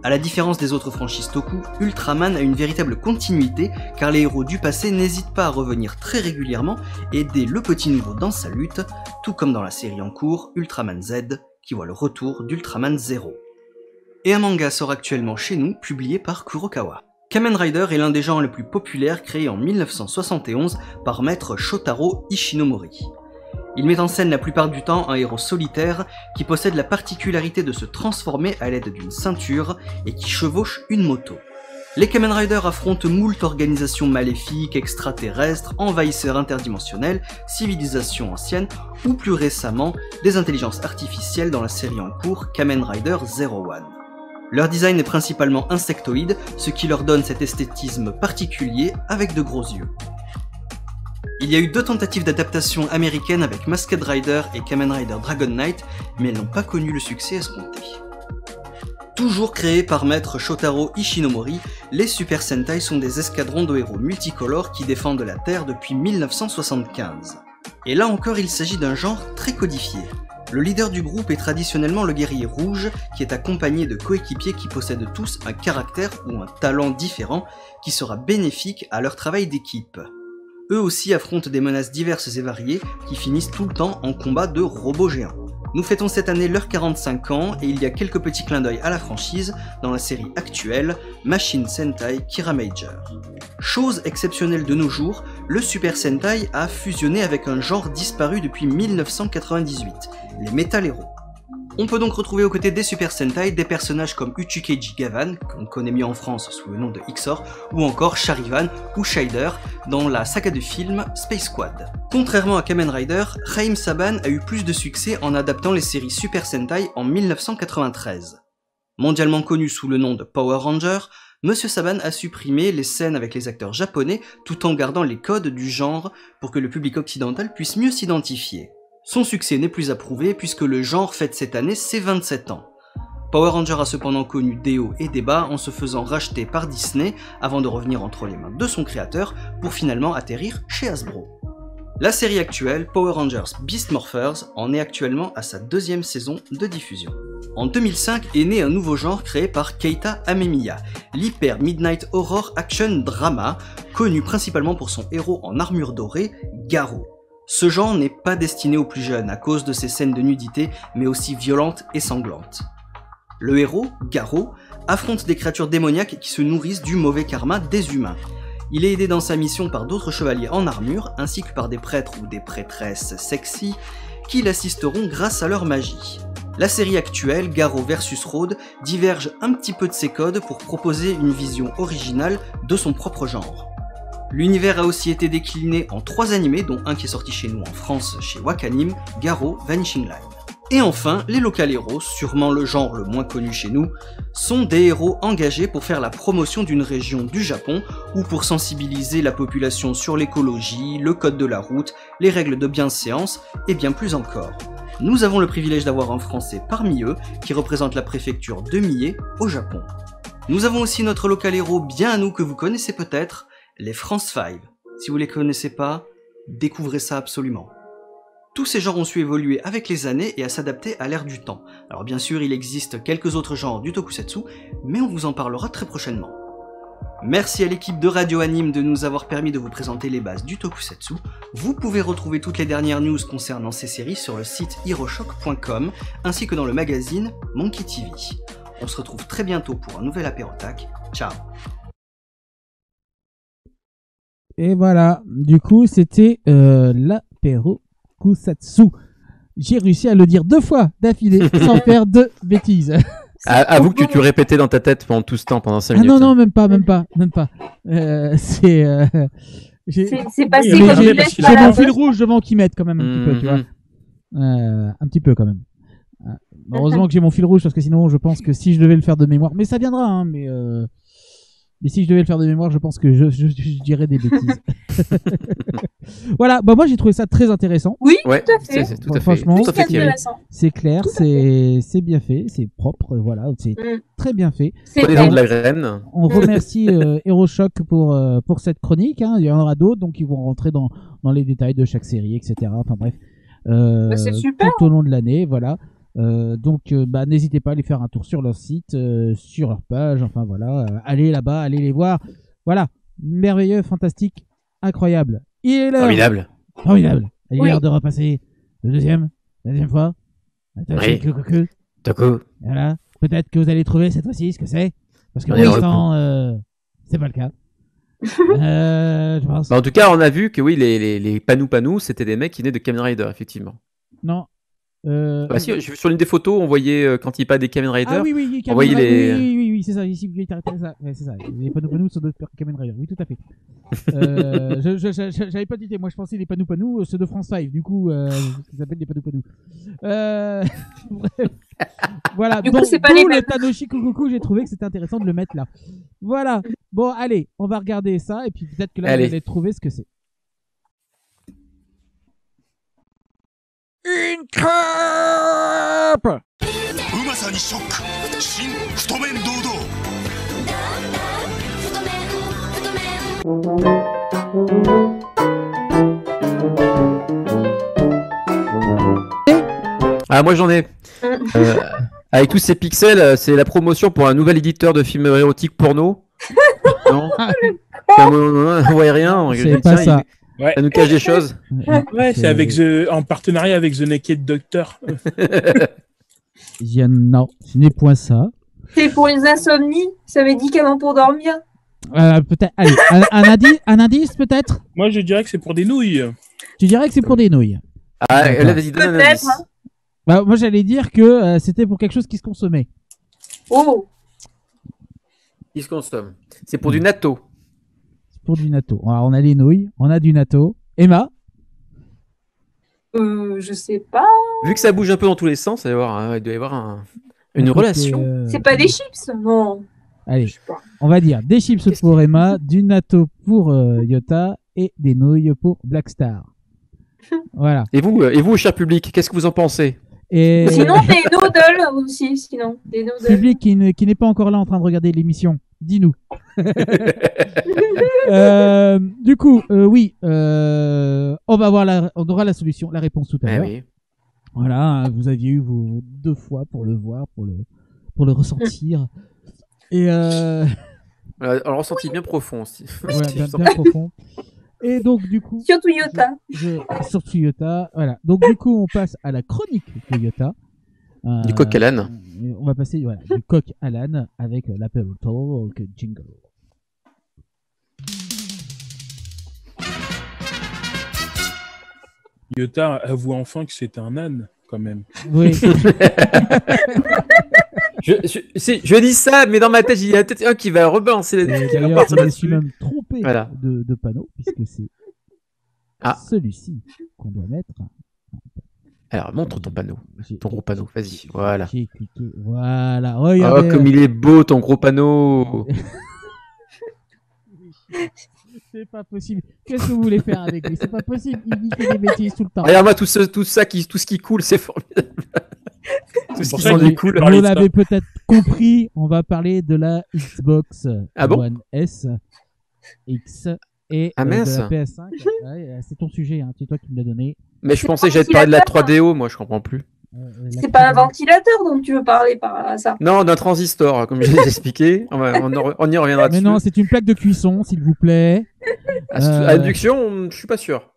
A la différence des autres franchises Toku, Ultraman a une véritable continuité car les héros du passé n'hésitent pas à revenir très régulièrement et aider le petit nouveau dans sa lutte, tout comme dans la série en cours Ultraman Z, qui voit le retour d'Ultraman Zero. Et un manga sort actuellement chez nous, publié par Kurokawa. Kamen Rider est l'un des genres les plus populaires créés en 1971 par maître Shotaro Ishinomori. Il met en scène la plupart du temps un héros solitaire qui possède la particularité de se transformer à l'aide d'une ceinture et qui chevauche une moto. Les Kamen Rider affrontent moult organisations maléfiques, extraterrestres, envahisseurs interdimensionnels, civilisations anciennes, ou plus récemment, des intelligences artificielles dans la série en cours Kamen Rider Zero One. Leur design est principalement insectoïde, ce qui leur donne cet esthétisme particulier avec de gros yeux. Il y a eu 2 tentatives d'adaptation américaines avec Masked Rider et Kamen Rider Dragon Knight, mais elles n'ont pas connu le succès escompté. Toujours créés par maître Shotaro Ishinomori, les Super Sentai sont des escadrons de héros multicolores qui défendent la Terre depuis 1975. Et là encore, il s'agit d'un genre très codifié. Le leader du groupe est traditionnellement le guerrier rouge, qui est accompagné de coéquipiers qui possèdent tous un caractère ou un talent différent qui sera bénéfique à leur travail d'équipe. Eux aussi affrontent des menaces diverses et variées qui finissent tout le temps en combat de robots géants. Nous fêtons cette année leurs 45 ans et il y a quelques petits clins d'œil à la franchise dans la série actuelle Machine Sentai Kira Major. Chose exceptionnelle de nos jours, le Super Sentai a fusionné avec un genre disparu depuis 1998, les Metal Heroes. On peut donc retrouver aux côtés des Super Sentai des personnages comme Uchukeiji Gavan, qu'on connaît mieux en France sous le nom de Xor, ou encore Charivan ou Shider dans la saga de film Space Squad. Contrairement à Kamen Rider, Haim Saban a eu plus de succès en adaptant les séries Super Sentai en 1993. Mondialement connu sous le nom de Power Ranger, Monsieur Saban a supprimé les scènes avec les acteurs japonais tout en gardant les codes du genre pour que le public occidental puisse mieux s'identifier. Son succès n'est plus à prouver puisque le genre fête cette année ses 27 ans. Power Ranger a cependant connu des hauts et des bas en se faisant racheter par Disney avant de revenir entre les mains de son créateur pour finalement atterrir chez Hasbro. La série actuelle, Power Rangers Beast Morphers, en est actuellement à sa 2e saison de diffusion. En 2005 est né un nouveau genre créé par Keita Amemiya, l'Hyper Midnight Horror Action Drama, connu principalement pour son héros en armure dorée, Garo. Ce genre n'est pas destiné aux plus jeunes à cause de ses scènes de nudité, mais aussi violentes et sanglantes. Le héros, Garo, affronte des créatures démoniaques qui se nourrissent du mauvais karma des humains. Il est aidé dans sa mission par d'autres chevaliers en armure, ainsi que par des prêtres ou des prêtresses sexy, qui l'assisteront grâce à leur magie. La série actuelle, Garo vs Road, diverge un petit peu de ses codes pour proposer une vision originale de son propre genre. L'univers a aussi été décliné en 3 animés, dont un qui est sorti chez nous en France chez Wakanim, Garo Vanishing Line. Et enfin, les Local Heroes, sûrement le genre le moins connu chez nous, sont des héros engagés pour faire la promotion d'une région du Japon ou pour sensibiliser la population sur l'écologie, le code de la route, les règles de bienséance et bien plus encore. Nous avons le privilège d'avoir un Français parmi eux qui représente la préfecture de Mie au Japon. Nous avons aussi notre Local Hero bien à nous que vous connaissez peut-être, les France 5. Si vous les connaissez pas, découvrez ça absolument. Tous ces genres ont su évoluer avec les années et à s'adapter à l'ère du temps. Alors bien sûr, il existe quelques autres genres du tokusatsu, mais on vous en parlera très prochainement. Merci à l'équipe de Radio Anime de nous avoir permis de vous présenter les bases du tokusatsu. Vous pouvez retrouver toutes les dernières news concernant ces séries sur le site hiroshock.com ainsi que dans le magazine Monkey TV. On se retrouve très bientôt pour un nouvel apérotac. Ciao. Et voilà, du coup, c'était l'apéro Kusatsu. J'ai réussi à le dire 2 fois d'affilée sans faire de bêtises. Avoue que tu répétais dans ta tête pendant tout ce temps, pendant 5 minutes. Non, même pas. C'est passé j'ai comme j'ai mon fil rouge devant qui m'aide quand même un petit peu, tu vois. Un petit peu quand même. Heureusement que j'ai mon fil rouge parce que sinon je pense que si je devais le faire de mémoire, mais ça viendra, hein, mais si je devais le faire de mémoire, je pense que je dirais des bêtises. Voilà, bah moi j'ai trouvé ça très intéressant. Oui, Ouais, tout à fait. c'est tout à fait. Franchement, Tout à fait, Thierry. intéressant. c'est clair, c'est bien fait, c'est propre, voilà, c'est très bien fait. C'est Prenez-en vrai. de la graine. On remercie HeroShock pour cette chronique, hein. Il y en aura d'autres, donc ils vont rentrer dans les détails de chaque série, etc. Enfin bref, c'est super. tout au long de l'année, voilà. Donc n'hésitez pas à aller faire un tour sur leur site, sur leur page, enfin voilà, allez là-bas, allez les voir. Voilà, merveilleux, fantastique, incroyable. Il est l'heure. Formidable. Il est Oui. l'heure de repasser la deuxième fois. Oui. D'accord. Voilà. Peut-être que vous allez trouver cette fois-ci ce que c'est. Parce que pour Oui. l'instant, c'est pas le cas. Je pense. Bah, en tout cas, on a vu que oui, les Panou, c'était des mecs qui venaient de Kamen Rider, effectivement. Non. Bah, si, sur l'une des photos, on voyait quand il parlait des Kamen Rider. Ah oui, on voyait les. oui, c'est ça. Ici, ça. Ouais, c'est ça. Les panneaux sont de Kamen Rider. Oui, tout à fait. J'avais pas d'idée. Moi, je pensais les panneaux, ceux de France 5. Du coup, ils s'appellent les panneaux. Bref. Voilà. Du Donc, coup, c'est pas les le Tanoshi Kukuku, j'ai trouvé que c'était intéressant de le mettre là. Voilà. Bon, allez, on va regarder ça et puis peut-être que là, vous allez trouver ce que c'est. Une crêpe. Ah, moi j'en ai. Avec tous ces pixels, c'est la promotion pour un nouvel éditeur de films érotiques porno. Non, on voit rien. C'est pas ça. Ouais. Ça nous cache des choses. Ouais, c'est avec en partenariat avec The Naked Doctor. Non, ce n'est point ça. C'est pour les insomnies, ça médicament pour dormir. Peut-être. Allez, un indice peut-être. Moi, je dirais que c'est pour des nouilles. Tu dirais que c'est pour des nouilles. Ah, là, vas-y, donne un indice. Hein. Bah, moi, j'allais dire que c'était pour quelque chose qui se consommait. Oh. Qui se consomme. C'est pour du natto. Pour du natto. Alors, on a les nouilles, on a du natto. Emma? Je sais pas. Vu que ça bouge un peu dans tous les sens, il doit y avoir une relation. C'est pas des chips, non. Allez, on va dire des chips pour Emma, du natto pour Yota et des nouilles pour Blackstar. Voilà. Et vous, cher public, qu'est-ce que vous en pensez? Et... Sinon, des noodles aussi. Sinon, des noodles. Public qui n'est pas encore là en train de regarder l'émission, dis-nous. Du coup, oui, on aura la solution, la réponse tout à l'heure. Oui. Voilà, vous aviez eu vos 2 fois pour le voir, pour le ressentir. Et un ressenti bien profond aussi. Voilà, bien profond. Et donc du coup, surtout Yota. Surtout Yota, voilà. Donc du coup, on passe à la chronique de Yota. Du coq à l'âne. On va passer du coq à l'âne avec l'Apple Talk jingle. Yota avoue enfin que c'est un âne, quand même. Oui. je dis ça, mais dans ma tête, il y a peut-être un qui va rebalancer D'ailleurs, je me suis même trompé de panneau, puisque c'est celui-ci qu'on doit mettre. Alors, montre ton panneau. Ton gros panneau, vas-y. Voilà. J'ai cliqué. Voilà. Regardez. Oh, comme il est beau, ton gros panneau. C'est pas possible. Qu'est-ce que vous voulez faire avec lui? C'est pas possible. Il dit des bêtises tout le temps. Regarde-moi tout ce qui coule, c'est formidable. Tout ce qui s'en découle. Vous l'avez peut-être compris, on va parler de la Xbox One S, X et de la PS5. Ouais, c'est ton sujet, hein. C'est toi qui me l'as donné. Mais je pensais que j'allais te parler de la 3DO, moi je comprends plus. C'est pas un ventilateur dont tu veux parler par ça. Non, d'un transistor, comme je l'ai expliqué. On y reviendra dessus. Mais non, c'est une plaque de cuisson, s'il vous plaît. À induction, je suis pas sûr.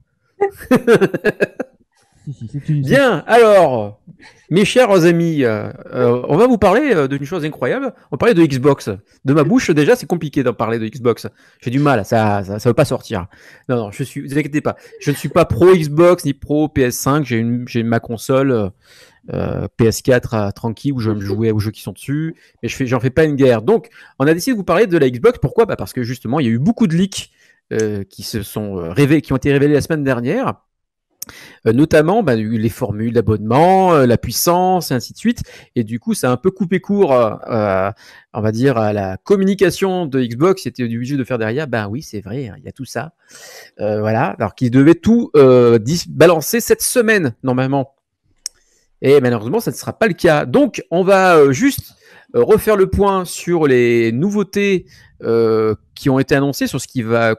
Si, Bien, alors, mes chers amis, on va vous parler d'une chose incroyable. On va parler de Xbox. De ma bouche, déjà, c'est compliqué d'en parler de Xbox. J'ai du mal, ça veut pas sortir. Non, vous inquiétez pas. Je ne suis pas pro Xbox ni pro PS5. J'ai ma console PS4 tranquille où je vais me jouer aux jeux qui sont dessus. Mais j'en fais pas une guerre. Donc, on a décidé de vous parler de la Xbox. Pourquoi? Parce que justement, il y a eu beaucoup de leaks qui ont été révélés la semaine dernière. Notamment les formules d'abonnement, la puissance et ainsi de suite, et du coup ça a un peu coupé court on va dire à la communication de Xbox. C'était obligé de faire derrière, oui c'est vrai, il y a tout ça, voilà, alors qu'ils devaient tout balancer cette semaine normalement, et malheureusement ça ne sera pas le cas. Donc on va juste refaire le point sur les nouveautés qui ont été annoncées, sur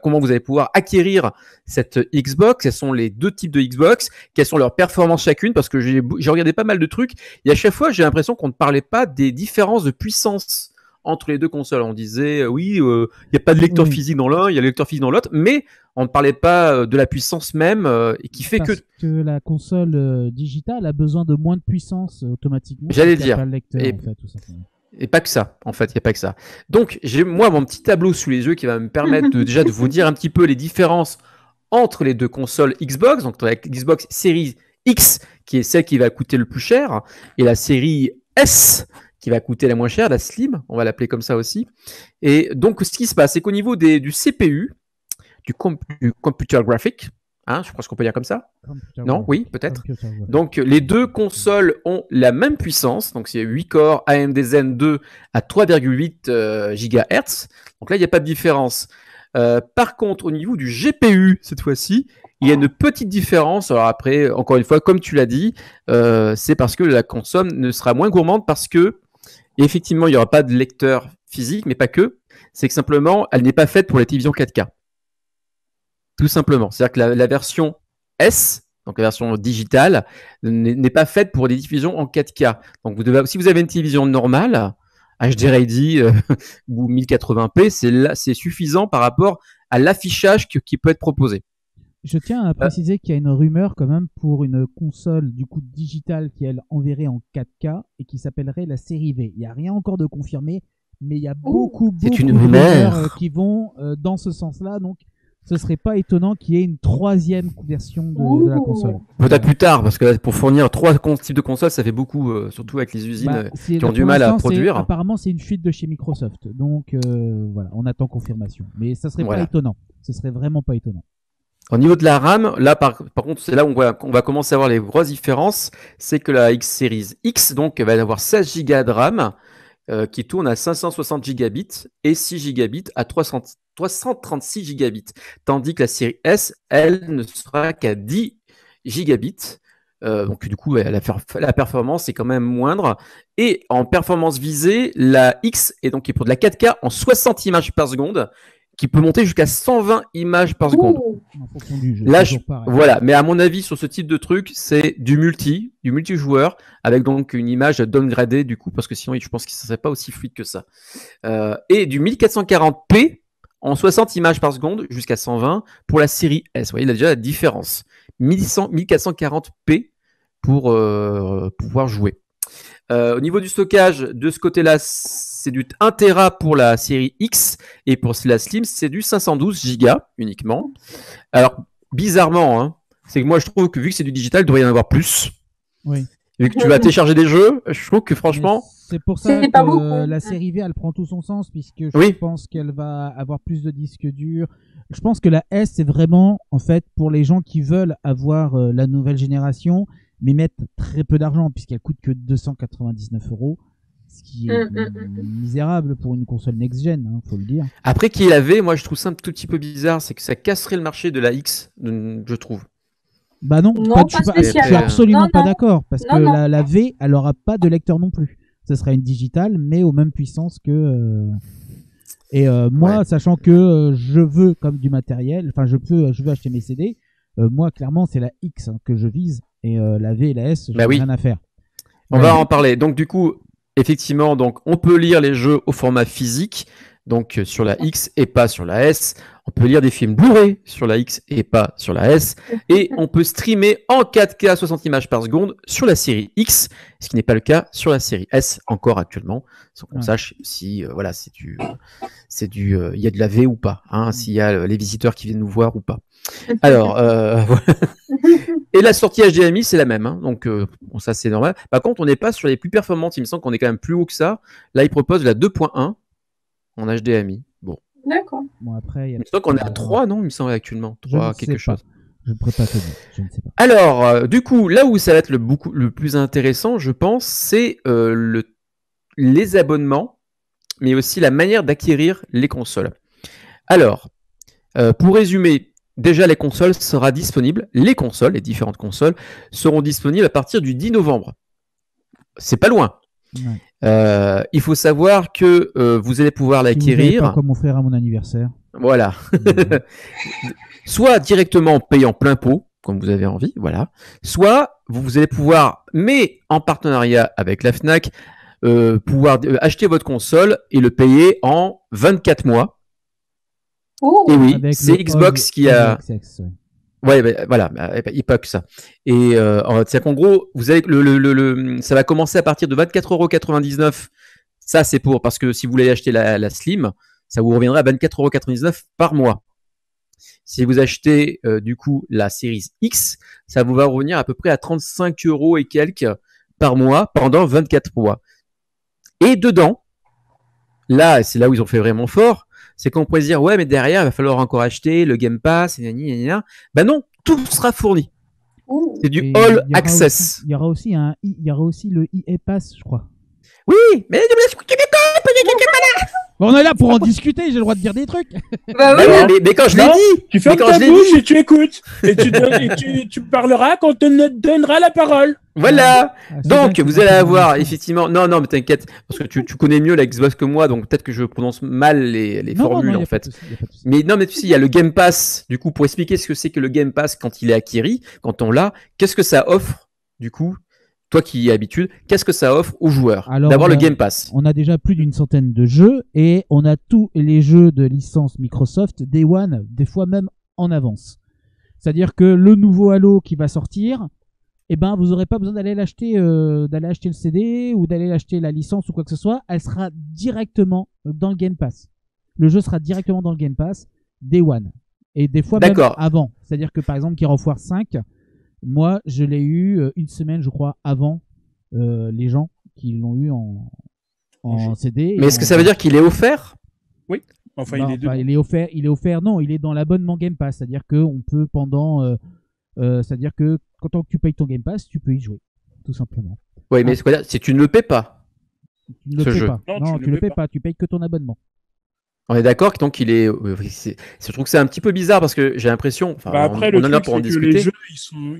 comment vous allez pouvoir acquérir cette Xbox. Quels sont les 2 types de Xbox, quelles sont leurs performances chacune, parce que j'ai regardé pas mal de trucs et à chaque fois j'ai l'impression qu'on ne parlait pas des différences de puissance entre les 2 consoles. On disait il n'y a pas de lecteur physique dans l'un, il y a le lecteur physique dans l'autre, mais on ne parlait pas de la puissance même, et qui fait parce que la console digitale a besoin de moins de puissance automatiquement. J'allais dire. Pas le lecteur, en fait, tout simplement. Et pas que ça, en fait, il n'y a pas que ça. Donc, j'ai moi mon petit tableau sous les yeux qui va me permettre déjà de vous dire un petit peu les différences entre les 2 consoles Xbox. Donc, la Xbox Series X, qui est celle qui va coûter le plus cher, et la série S, qui va coûter la moins chère, la Slim, on va l'appeler comme ça aussi. Et donc, ce qui se passe, c'est qu'au niveau du CPU, du Computer Graphic, je pense qu'on peut dire comme ça. Non, oui, peut-être. Donc, les deux consoles ont la même puissance. Donc, c'est 8 corps AMD Zen 2 à 3,8 GHz. Donc là, il n'y a pas de différence. Par contre, au niveau du GPU, cette fois-ci, il y a une petite différence. Alors après, encore une fois, comme tu l'as dit, c'est parce que la console ne sera moins gourmande parce que, effectivement, il n'y aura pas de lecteur physique, mais pas que. C'est que simplement, elle n'est pas faite pour les télévisions 4K. Tout simplement. C'est-à-dire que la version S, donc la version digitale, n'est pas faite pour des diffusions en 4K. Donc si vous avez une télévision normale, HD Ready ou 1080p, c'est suffisant par rapport à l'affichage qui peut être proposé. Je tiens à préciser qu'il y a une rumeur quand même pour une console du coup digitale qui elle enverrait en 4K et qui s'appellerait la série V. Il n'y a rien encore de confirmé, mais il y a beaucoup de rumeurs qui vont dans ce sens-là. Donc ce serait pas étonnant qu'il y ait une troisième version de la console. Peut-être plus tard, parce que pour fournir 3 types de consoles, ça fait beaucoup, surtout avec les usines qui ont du mal à produire. Apparemment, c'est une fuite de chez Microsoft. Donc voilà, on attend confirmation. Mais ça serait pas étonnant. Ce serait vraiment pas étonnant. Au niveau de la RAM, là par contre, c'est là où on va commencer à voir les grosses différences. C'est que la X Series X, donc, va avoir 16 Go de RAM qui tourne à 560 gigabits et 6 gigabits à 336 gigabits. Tandis que la série S, elle, ne sera qu'à 10 gigabits. Donc du coup, la performance est quand même moindre. Et en performance visée, la X est donc pour de la 4K en 60 images par seconde, qui peut monter jusqu'à 120 images par seconde. Là, voilà. Mais à mon avis, sur ce type de truc, c'est du multijoueur, avec donc une image downgradée du coup, parce que sinon, je pense que ça serait pas aussi fluide que ça. Et du 1440p en 60 images par seconde jusqu'à 120 pour la série S. Vous voyez, il y a déjà la différence. 1440p pour pouvoir jouer. Au niveau du stockage, de ce côté-là, c'est du 1 Tera pour la série X et pour la Slim, c'est du 512 Go uniquement. Alors, bizarrement, c'est que moi je trouve que vu que c'est du digital, il devrait y en avoir plus. Oui. Vu que tu vas télécharger des jeux, je trouve que franchement... C'est pour ça que la série V, elle prend tout son sens, puisque je pense qu'elle va avoir plus de disques durs. Je pense que la S, c'est vraiment, en fait, pour les gens qui veulent avoir la nouvelle génération, mais mettent très peu d'argent, puisqu'elle coûte que 299 €, ce qui est misérable pour une console next-gen, faut le dire. Après qu'il y ait la V, moi je trouve ça un tout petit peu bizarre, c'est que ça casserait le marché de la X, je trouve. Bah non, je suis absolument pas d'accord, parce que la V, elle aura pas de lecteur non plus. Ce sera une digitale, mais aux mêmes puissances que... Et moi, sachant que je veux comme du matériel, enfin je veux acheter mes CD, moi clairement c'est la X que je vise, et la V et la S, j'ai rien à faire. On va en parler. Donc du coup, effectivement, donc on peut lire les jeux au format physique, donc sur la X et pas sur la S. On peut lire des films Blu-ray sur la X et pas sur la S. Et on peut streamer en 4K à 60 images par seconde sur la série X, ce qui n'est pas le cas sur la série S encore actuellement, sans qu'on sache si il y a de la V ou pas, s'il y a les visiteurs qui viennent nous voir ou pas. Alors, et la sortie HDMI, c'est la même, donc ça c'est normal. Par contre, on n'est pas sur les plus performantes, il me semble qu'on est quand même plus haut que ça. Là, ils proposent la 2.1 en HDMI. Bon. D'accord. Bon, après, il me semble qu'on est à 3, non, il me semble actuellement. 3 quelque chose. Je ne pourrais pas te dire, je ne sais pas. Alors, du coup, là où ça va être le plus intéressant, je pense, c'est les abonnements, mais aussi la manière d'acquérir les consoles. Alors, pour résumer, déjà les consoles seront disponibles, les différentes consoles seront disponibles à partir du 10 novembre. C'est pas loin. Ouais. Il faut savoir que vous allez pouvoir l'acquérir. Pas comme mon frère à mon anniversaire. Voilà. Soit directement en payant plein pot, comme vous avez envie, voilà. Soit vous allez pouvoir, mais en partenariat avec la Fnac, pouvoir acheter votre console et le payer en 24 mois. Oh, et oui, c'est Xbox qui a... Ouais, voilà, il n'y a pas que ça. Et c'est qu'en gros, vous avez ça va commencer à partir de 24,99 €. Ça, c'est parce que si vous voulez acheter la Slim, ça vous reviendra à 24,99 € par mois. Si vous achetez du coup la Series X, ça vous va revenir à peu près à 35 € et quelques par mois pendant 24 mois. Et dedans, là, c'est là où ils ont fait vraiment fort, c'est qu'on pourrait se dire, ouais, mais derrière, il va falloir encore acheter le Game Pass, Ben non, tout sera fourni. C'est du all access. Il y aura aussi le EA Pass, je crois. Oui, mais on est là pour en discuter, j'ai le droit de dire des trucs. Bah oui. mais quand je l'ai dit, tu fermes ta bouche et tu écoutes. Et tu parleras quand on te donnera la parole. Voilà. Donc, vous allez avoir, effectivement, non, mais t'inquiète, parce que tu connais mieux la Xbox que moi, donc peut-être que je prononce mal les formules, en fait. Mais non, mais tu sais, il y a le Game Pass, du coup, pour expliquer ce que c'est que le Game Pass quand il est acquis, quand on l'a, qu'est-ce que ça offre, du coup, toi qui y es habitué, qu'est-ce que ça offre aux joueurs d'avoir le Game Pass? On a déjà plus d'une centaine de jeux et on a tous les jeux de licence Microsoft Day One, des fois même en avance. C'est-à-dire que le nouveau Halo qui va sortir, eh ben, vous n'aurez pas besoin d'aller acheter le CD ou d'aller acheter la licence ou quoi que ce soit. Elle sera directement dans le Game Pass. Le jeu sera directement dans le Game Pass Day One. Et des fois même avant. C'est-à-dire que par exemple, Gears of War 5, moi, je l'ai eu une semaine, je crois, avant les gens qui l'ont eu en CD. Mais est-ce que ça veut dire qu'il est offert? Oui. Enfin, non, il est offert. Non, il est dans l'abonnement Game Pass. C'est-à-dire qu'on peut c'est-à-dire que quand tu payes ton Game Pass, tu peux y jouer, tout simplement. Oui, mais si tu ne le payes pas, tu ne le payes pas. Non, tu ne le payes pas. Tu payes que ton abonnement. On est d'accord que donc il est. Je trouve que c'est un petit peu bizarre parce que j'ai l'impression. Après, le truc, c'est que les jeux,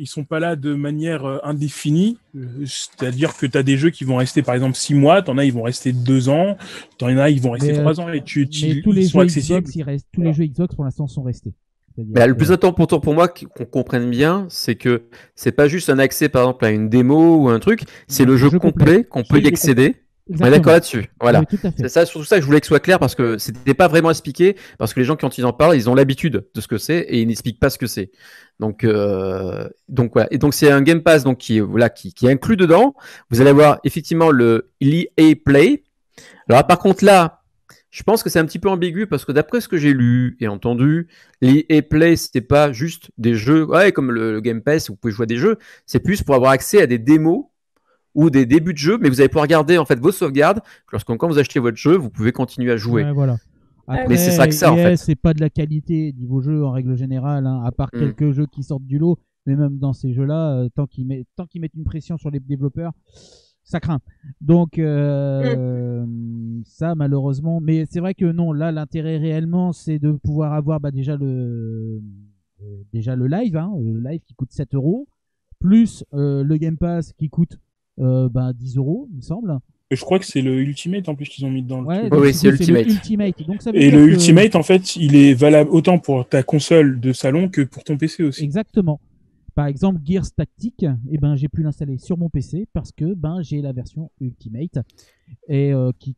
ils sont pas là de manière indéfinie. C'est-à-dire que tu as des jeux qui vont rester, par exemple, 6 mois. T'en as, ils vont rester 2 ans. T'en as, ils vont rester 3 ans. Et tous les jeux Xbox, tous les jeux Xbox pour l'instant sont restés. Mais le plus important pour moi, qu'on comprenne bien, c'est que c'est pas juste un accès, par exemple, à une démo ou un truc. C'est le jeu complet qu'on peut y accéder. Exactement. On est d'accord là-dessus. Voilà. Oui, c'est ça, surtout ça que je voulais que ce soit clair parce que c'était pas vraiment expliqué parce que les gens quand ils en parlent, ils ont l'habitude de ce que c'est et ils n'expliquent pas ce que c'est. Donc voilà. Et donc c'est un Game Pass donc qui est inclus dedans. Vous allez avoir effectivement le EA Play. Alors par contre là, je pense que c'est un petit peu ambigu parce que d'après ce que j'ai lu et entendu, l'EA Play c'était pas juste des jeux, comme le Game Pass où vous pouvez jouer à des jeux, c'est plus pour avoir accès à des démos ou des débuts de jeu, mais vous allez pouvoir garder en fait vos sauvegardes. Quand vous achetez votre jeu, vous pouvez continuer à jouer. Ouais, voilà. Après, mais c'est ça que ça en fait. C'est pas de la qualité niveau jeu en règle générale, à part quelques jeux qui sortent du lot, mais même dans ces jeux-là, tant qu'ils mettent une pression sur les développeurs, ça craint. Donc ça malheureusement, mais c'est vrai que non, là l'intérêt réellement, c'est de pouvoir avoir déjà le live, le live qui coûte 7 €, plus le Game Pass qui coûte 10 €, il me semble. Et je crois que c'est le Ultimate en plus qu'ils ont mis dedans. Oui, c'est Ultimate. Donc, ça veut et dire le Ultimate, en fait, il est valable autant pour ta console de salon que pour ton PC aussi. Exactement. Par exemple, Gears Tactics, j'ai pu l'installer sur mon PC parce que j'ai la version Ultimate et qui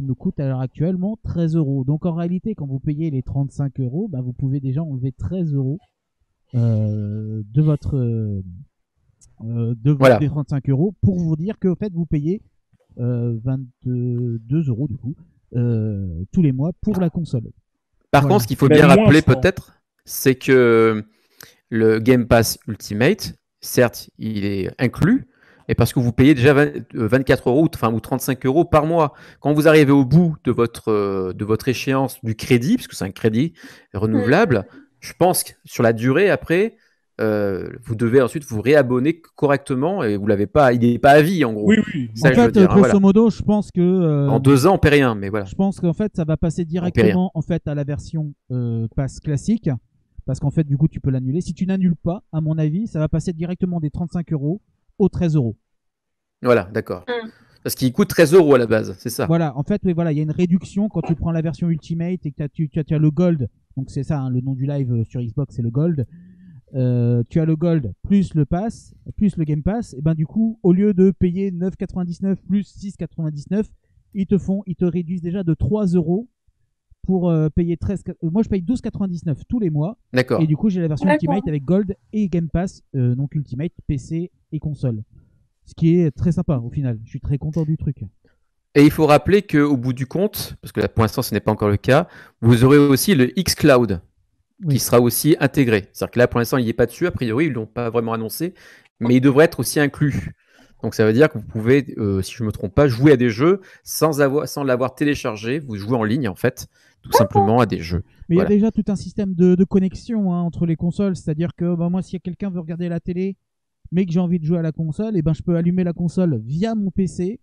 me coûte à l'heure actuellement 13 €. Donc en réalité, quand vous payez les 35 €, vous pouvez déjà enlever 13 € de votre des 35 € pour vous dire que en fait vous payez 22 € du coup tous les mois pour la console. Par contre, ce qu'il faut bien rappeler peut-être, c'est que le Game Pass Ultimate, certes, il est inclus, et parce que vous payez déjà 24 € ou 35 € par mois. Quand vous arrivez au bout de votre échéance du crédit, puisque c'est un crédit renouvelable, je pense que sur la durée après, vous devez ensuite vous réabonner correctement et vous l'avez pas, il n'est pas à vie en gros. Oui. Ça, en fait, grosso modo, je pense que en 2 ans on paie rien, mais voilà. Je pense qu'en fait ça va passer directement en fait à la version pass classique, parce qu'en fait du coup tu peux l'annuler. Si tu n'annules pas, à mon avis, ça va passer directement des 35 € aux 13 €. Voilà, d'accord. Parce qu'il coûte 13 € à la base, c'est ça. Voilà, en fait, il y a une réduction quand tu prends la version Ultimate et que tu as le Gold. Donc c'est ça, le nom du live sur Xbox, c'est le Gold. Tu as le Gold plus le Pass, plus le Game Pass, et du coup, au lieu de payer 9,99 plus 6,99, ils te réduisent déjà de 3 € pour payer 13. Moi, je paye 12,99 tous les mois. D'accord. Et du coup, j'ai la version Ultimate avec Gold et Game Pass, donc Ultimate, PC et console. Ce qui est très sympa au final. Je suis très content du truc. Et il faut rappeler qu'au bout du compte, parce que là, pour l'instant ce n'est pas encore le cas, vous aurez aussi le xCloud qui sera aussi intégré. C'est-à-dire que là pour l'instant il n'y est pas dessus, a priori ils ne l'ont pas vraiment annoncé, mais il devrait être aussi inclus Donc ça veut dire que vous pouvez, si je me trompe pas, jouer à des jeux sans l'avoir téléchargé. Vous jouez en ligne en fait, tout simplement à des jeux. Mais il y a déjà tout un système de connexion entre les consoles, c'est-à-dire que moi, si quelqu'un veut regarder la télé, mais que j'ai envie de jouer à la console, je peux allumer la console via mon PC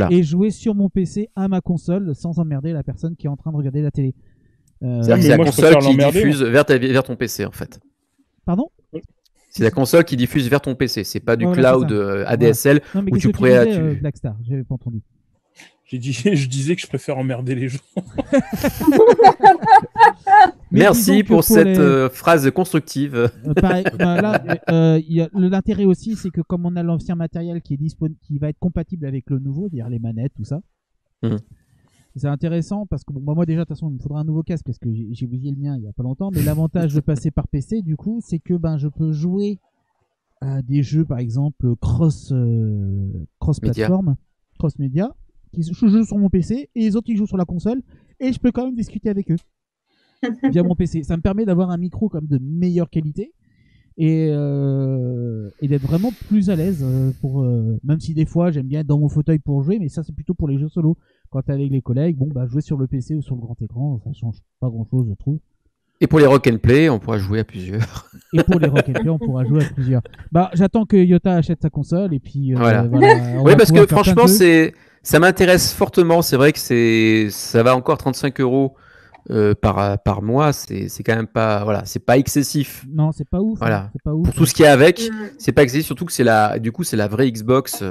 et jouer sur mon PC à ma console sans emmerder la personne qui est en train de regarder la télé. C'est-à-dire que c'est la console qui diffuse vers ton PC en fait. Pardon ? C'est la console qui diffuse vers ton PC, c'est pas du cloud ADSL où tu pourrais. Blackstar, j'avais pas entendu. Je disais que je préfère emmerder les gens. Merci pour cette phrase constructive. Pareil, l'intérêt aussi, c'est que comme on a l'ancien matériel qui va être compatible avec le nouveau, c'est-à-dire les manettes, tout ça, c'est intéressant parce que moi déjà, de toute façon, il me faudra un nouveau casque parce que j'ai oublié le mien il y a pas longtemps. Mais l'avantage de passer par PC, du coup, c'est que je peux jouer à des jeux, par exemple, cross-platform, cross-média. Je joue sur mon PC et les autres ils jouent sur la console et je peux quand même discuter avec eux via mon PC. Ça me permet d'avoir un micro comme de meilleure qualité et d'être vraiment plus à l'aise même si des fois j'aime bien être dans mon fauteuil pour jouer, mais ça c'est plutôt pour les jeux solo. Quand t'es avec les collègues, jouer sur le PC ou sur le grand écran, ça change pas grand chose je trouve. Et pour les rock and play, on pourra jouer à plusieurs. Et pour les rock and play, on pourra jouer à plusieurs. J'attends que Yota achète sa console et puis voilà. Oui, parce que franchement ça m'intéresse fortement. C'est vrai que ça va encore 35 € par mois. C'est quand même pas, c'est pas excessif. Non, c'est pas ouf. Voilà. C'est pas ouf. Pour tout ce qu'il y a avec, c'est pas excessif. Surtout que c'est la vraie Xbox.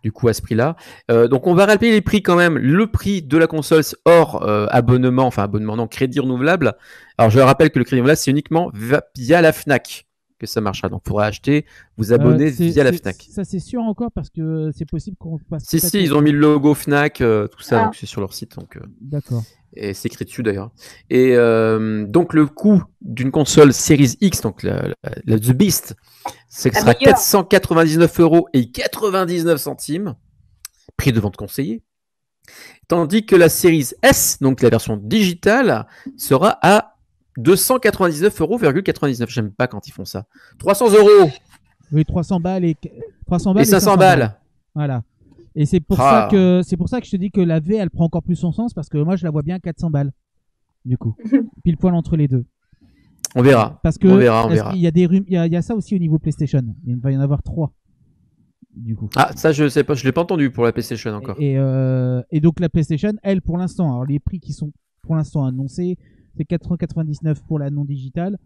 Du coup, à ce prix-là. Donc, on va rappeler les prix quand même. Le prix de la console hors abonnement, crédit renouvelable. Alors, je rappelle que le crédit renouvelable, c'est uniquement via la Fnac que ça marchera. Donc, il faudra vous abonner via la Fnac. Ça, c'est sûr encore parce que c'est possible qu'on passe. Si, ils ont mis le logo Fnac, tout ça, donc c'est sur leur site. Donc, d'accord. Et c'est écrit dessus d'ailleurs. Et donc, le coût d'une console Series X, donc la The Beast, c'est que ce sera 499,99 €, prix de vente conseillé. Tandis que la Series S, donc la version digitale, sera à 299,99 €. J'aime pas quand ils font ça. 300 €. Oui, 300 balles et 500 balles. Voilà. Et c'est pour ça que je te dis que la V elle prend encore plus son sens parce que moi je la vois bien à 400 balles. Du coup, pile poil entre les deux. On verra. Parce que on verra. Il y a ça aussi au niveau PlayStation. Il va y en avoir 3. Du coup. Ah, ça je sais pas, je l'ai pas entendu pour la PlayStation encore. Et donc la PlayStation, elle pour l'instant, alors les prix qui sont pour l'instant annoncés, c'est 499 pour la non digitale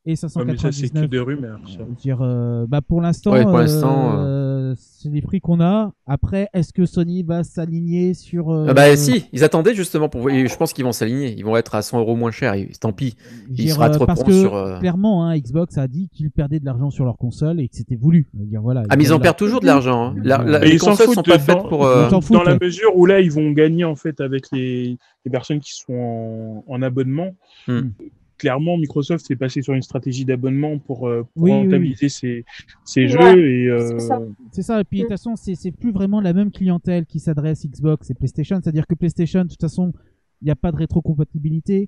et 599. Mais ça, c'est que des rumeurs. Ça. Pour l'instant, c'est les prix qu'on a. Après, est-ce que Sony va s'aligner sur si, ils attendaient justement et je pense qu'ils vont s'aligner. Ils vont être à 100 € moins cher. Tant pis. Ils se rattraperont parce que sur. Clairement, Xbox a dit qu'ils perdaient de l'argent sur leur console et que c'était voulu. Voilà. Mais ils en perdent toujours de l'argent. Les consoles sont pas faites pour. Dans la mesure où là, ils vont gagner en fait avec les personnes qui sont en abonnement. Clairement, Microsoft est passé sur une stratégie d'abonnement pour rentabiliser ses jeux. C'est ça. Et puis de toute façon, c'est plus vraiment la même clientèle qui s'adresse Xbox et PlayStation. C'est-à-dire que PlayStation, de toute façon, il n'y a pas de rétrocompatibilité.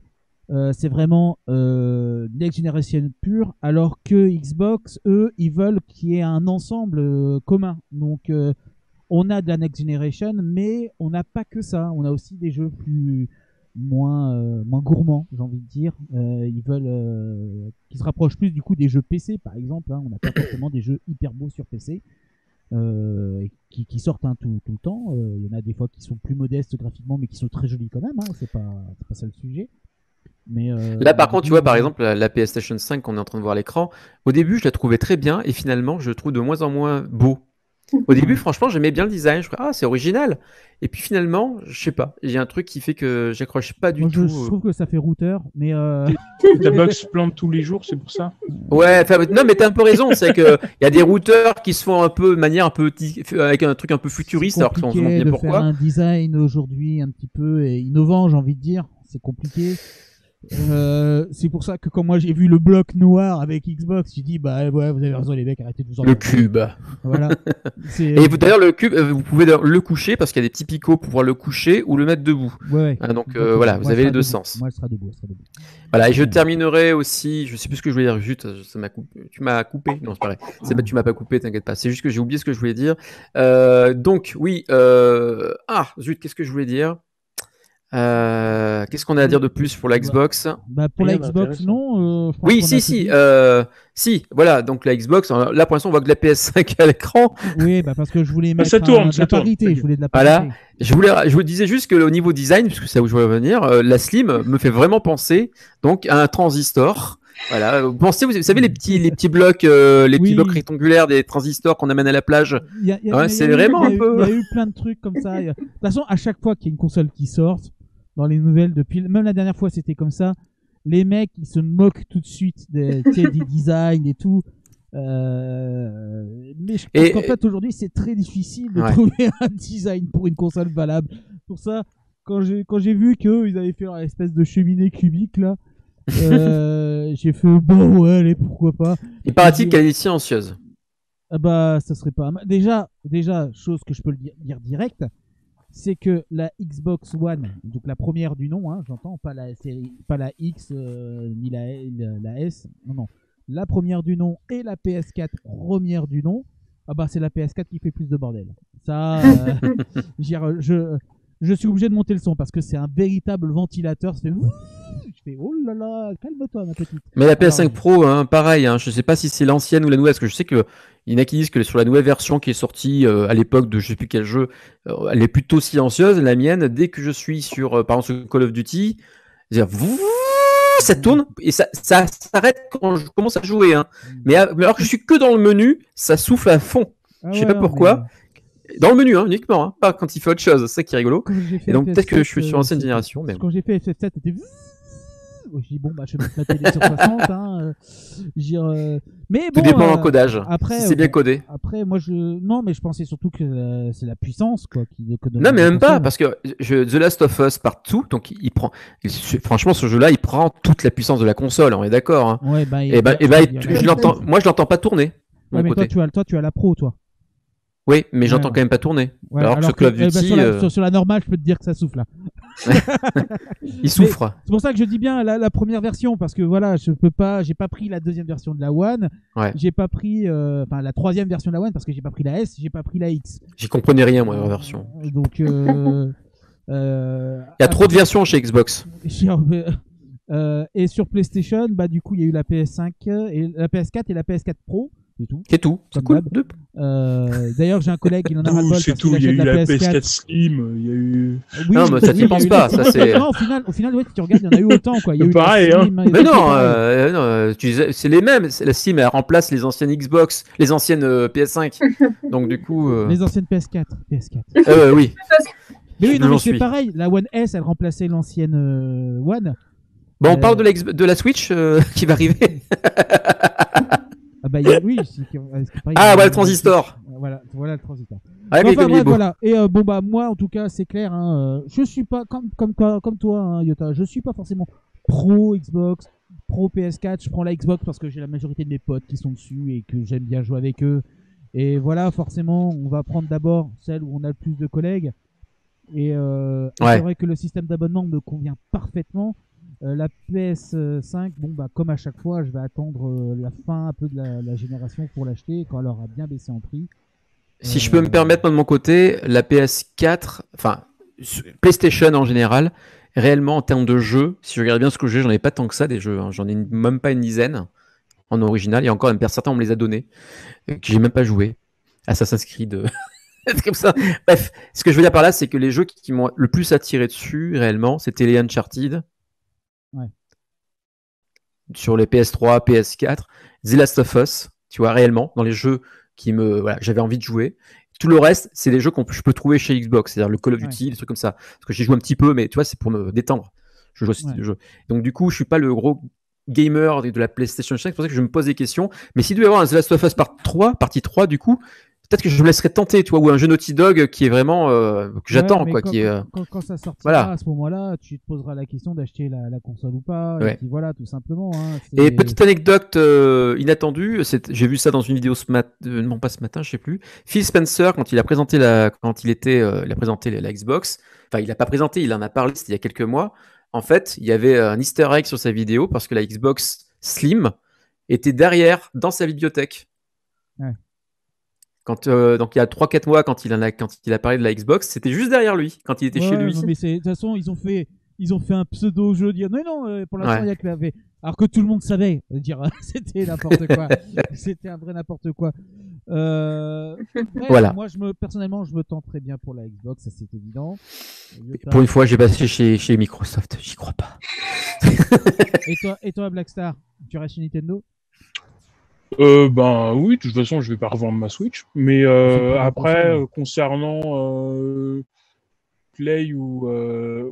C'est vraiment Next Generation pure. Alors que Xbox, eux, ils veulent qu'il y ait un ensemble commun. Donc, on a de la Next Generation, mais on n'a pas que ça. On a aussi des jeux moins gourmands, j'ai envie de dire. Ils veulent qui se rapprochent plus du coup des jeux PC par exemple. On n'a pas forcément des jeux hyper beaux sur PC qui sortent tout le temps. Il y en a des fois qui sont plus modestes graphiquement mais qui sont très jolis quand même. C'est pas ça le sujet. Mais là par contre tu vois par exemple la PlayStation 5 qu'on est en train de voir à l'écran, au début je la trouvais très bien et finalement je le trouve de moins en moins beau. Au début, franchement, j'aimais bien le design. Je me disais, c'est original. Et puis finalement, je sais pas. Il y a un truc qui fait que j'accroche pas du tout. Je trouve que ça fait routeur, mais. Ta box plante tous les jours, c'est pour ça. Ouais, non, mais t'as un peu raison. C'est que il y a des routeurs qui se font un peu de manière avec un truc un peu futuriste. Alors qu'on se demande bien pourquoi. Faire un design aujourd'hui un petit peu innovant, j'ai envie de dire. C'est compliqué. C'est pour ça que quand moi j'ai vu le bloc noir avec Xbox, j'ai dit bah ouais, vous avez raison les mecs, arrêtez de vous en Le cube. Voilà. Et d'ailleurs le cube, vous pouvez le coucher parce qu'il y a des petits picots pour pouvoir le coucher ou le mettre debout. Ouais. Donc voilà, vous avez les deux sens. Moi, elle sera debout. Voilà, et je terminerai aussi, je sais plus ce que je voulais dire, Jut, tu m'as coupé. Non, c'est pareil. Tu m'as pas coupé, t'inquiète pas. C'est juste que j'ai oublié ce que je voulais dire. Donc oui, zut, qu'est-ce que je voulais dire? Qu'est-ce qu'on a à dire de plus pour la Xbox? Pour la Xbox, non. Oui, si, voilà. Donc la Xbox, là pour l'instant, on voit que la PS5 à l'écran. Oui, parce que je voulais mettre de la parité. Je voulais de la parité. Voilà. Je vous disais juste que au niveau design, puisque c'est là où je voulais revenir, la Slim me fait vraiment penser donc à un transistor. Voilà, vous savez les petits blocs, petits blocs rectangulaires des transistors qu'on amène à la plage. C'est vraiment un peu. Il y a eu plein de trucs comme ça. De toute façon, à chaque fois qu'il y a une console qui sort, dans les nouvelles, même la dernière fois, c'était comme ça. Les mecs, ils se moquent tout de suite des designs et tout. Mais je pense qu'en fait, aujourd'hui, c'est très difficile de trouver un design pour une console valable. Pour ça, quand j'ai vu qu'ils avaient fait leur espèce de cheminée cubique là. J'ai fait bon ouais allez pourquoi pas. Il paraît-il qu'elle est silencieuse. Ça serait pas déjà chose que je peux le dire direct, c'est que la Xbox One, donc la première du nom, j'entends pas la série, pas la X ni la S, non, la première du nom et la PS4 première du nom, c'est la PS4 qui fait plus de bordel. Ça, je suis obligé de monter le son parce que c'est un véritable ventilateur. Je fais oh là là, calme-toi ma petite. Mais la PS5 Pro, pareil, je sais pas si c'est l'ancienne ou la nouvelle, parce que je sais qu'il y en a qui disent que sur la nouvelle version qui est sortie à l'époque de je sais plus quel jeu, elle est plutôt silencieuse. La mienne, dès que je suis sur, par exemple, sur Call of Duty, ça tourne et ça s'arrête quand je commence à jouer. Mais alors que je suis que dans le menu, ça souffle à fond. Je sais pas pourquoi. Dans le menu, uniquement, pas quand il fait autre chose, c'est ça qui est rigolo. Et donc peut-être que je suis sur ancienne génération. Mais quand j'ai fait FF7, c'était. J'ai dit bon je vais mettre ma télé sur 60. Mais bon. Tout dépend de l'encodage. Après, si c'est bien codé. Après, moi mais je pensais surtout que c'est la puissance quoi. Non, mais même pas, parce que The Last of Us partout, donc il prend. Franchement, ce jeu-là, il prend toute la puissance de la console. On est d'accord. Ouais, je l'entends. Moi, je l'entends pas tourner. Ouais, mais toi, tu as la pro, toi. Oui, mais j'entends quand même pas tourner. Alors que sur Call of Duty, sur la normale, je peux te dire que ça souffle là. Il souffre. C'est pour ça que je dis bien la première version, parce que voilà, j'ai pas pris la deuxième version de la One. Ouais. J'ai pas pris la troisième version de la One parce que j'ai pas pris la S, j'ai pas pris la X. J'y comprenais rien moi la version. Donc il y a trop de versions chez Xbox. Et sur PlayStation, du coup, il y a eu la PS5 et la PS4 et la PS4 Pro. C'est tout. C'est cool. D'ailleurs, j'ai un collègue, il en a ras-le-bol. C'est tout. Il y a eu la PS4 Slim. Il y a eu. Oui, non, mais ça t'y pense pas. Ça c'est. Non, au final, ouais, si tu regardes, il y en a eu autant, quoi. Il y a eu pareil, mais non, c'est les mêmes. La Slim, elle remplace les anciennes Xbox, les anciennes PS5. Donc du coup. Les anciennes PS4. Oui. Mais oui, non, mais c'est pareil. La One S, elle remplaçait l'ancienne One. Bon, on parle de la Switch qui va arriver. Oui. Le transistor. Voilà le transistor. Voilà. Et moi, en tout cas, c'est clair. Je suis pas comme toi, Yota. Je suis pas forcément pro Xbox, pro PS4. Je prends la Xbox parce que j'ai la majorité de mes potes qui sont dessus et que j'aime bien jouer avec eux. Et voilà, forcément, on va prendre d'abord celle où on a le plus de collègues. Et c'est vrai que le système d'abonnement me convient parfaitement. La PS5, comme à chaque fois, je vais attendre la fin un peu de la génération pour l'acheter quand elle aura bien baissé en prix. Si je peux me permettre, moi, de mon côté, la PS4, enfin, PlayStation en général, réellement en termes de jeux, si je regarde bien ce que j'ai, j'en ai pas tant que ça des jeux, j'en ai même pas une dizaine en original, et encore même certains on me les a donnés, que j'ai même pas joué. Assassin's Creed, comme ça. Bref, ce que je veux dire par là, c'est que les jeux qui m'ont le plus attiré dessus, réellement, c'était les Uncharted. Ouais. Sur les PS3, PS4, The Last of Us, tu vois, réellement, dans les jeux j'avais envie de jouer. Tout le reste, c'est des jeux que je peux trouver chez Xbox, c'est-à-dire le Call of Duty, des trucs comme ça. Parce que j'y joue un petit peu, mais tu vois, c'est pour me détendre. Je joue ce type de jeu. Donc du coup, je suis pas le gros gamer de la PlayStation 5, c'est pour ça que je me pose des questions. Mais s'il devait y avoir un The Last of Us partie 3, du coup, peut-être que je me laisserais tenter, tu vois, ou un jeu Naughty Dog qui est vraiment que j'attends, quoi, qui est. Quand ça sortira, voilà. à ce moment-là, tu te poseras la question d'acheter la console ou pas. Ouais. Et puis voilà, tout simplement. Hein, et petite anecdote inattendue, j'ai vu ça dans une vidéo non pas ce matin, je sais plus. Phil Spencer, quand il a présenté il a présenté la Xbox. Enfin, il a pas présenté, il en a parlé, c'était il y a quelques mois. En fait, il y avait un Easter egg sur sa vidéo parce que la Xbox Slim était derrière dans sa bibliothèque. Ouais. Donc il y a 3-4 mois, quand il a parlé de la Xbox, c'était juste derrière lui, quand il était chez lui. Non, mais de toute façon, ils ont fait un pseudo-jeu, dire non, pour l'instant, il y a que la V. Alors que tout le monde savait, dire c'était n'importe quoi. C'était un vrai n'importe quoi. Voilà. Moi, personnellement, je me tente très bien pour la Xbox, ça c'est évident. Pour une fois, j'ai passé chez Microsoft, j'y crois pas. Et toi, Blackstar, tu restes chez Nintendo? Ben oui, de toute façon, je vais pas revendre ma Switch. Mais après, concernant Play ou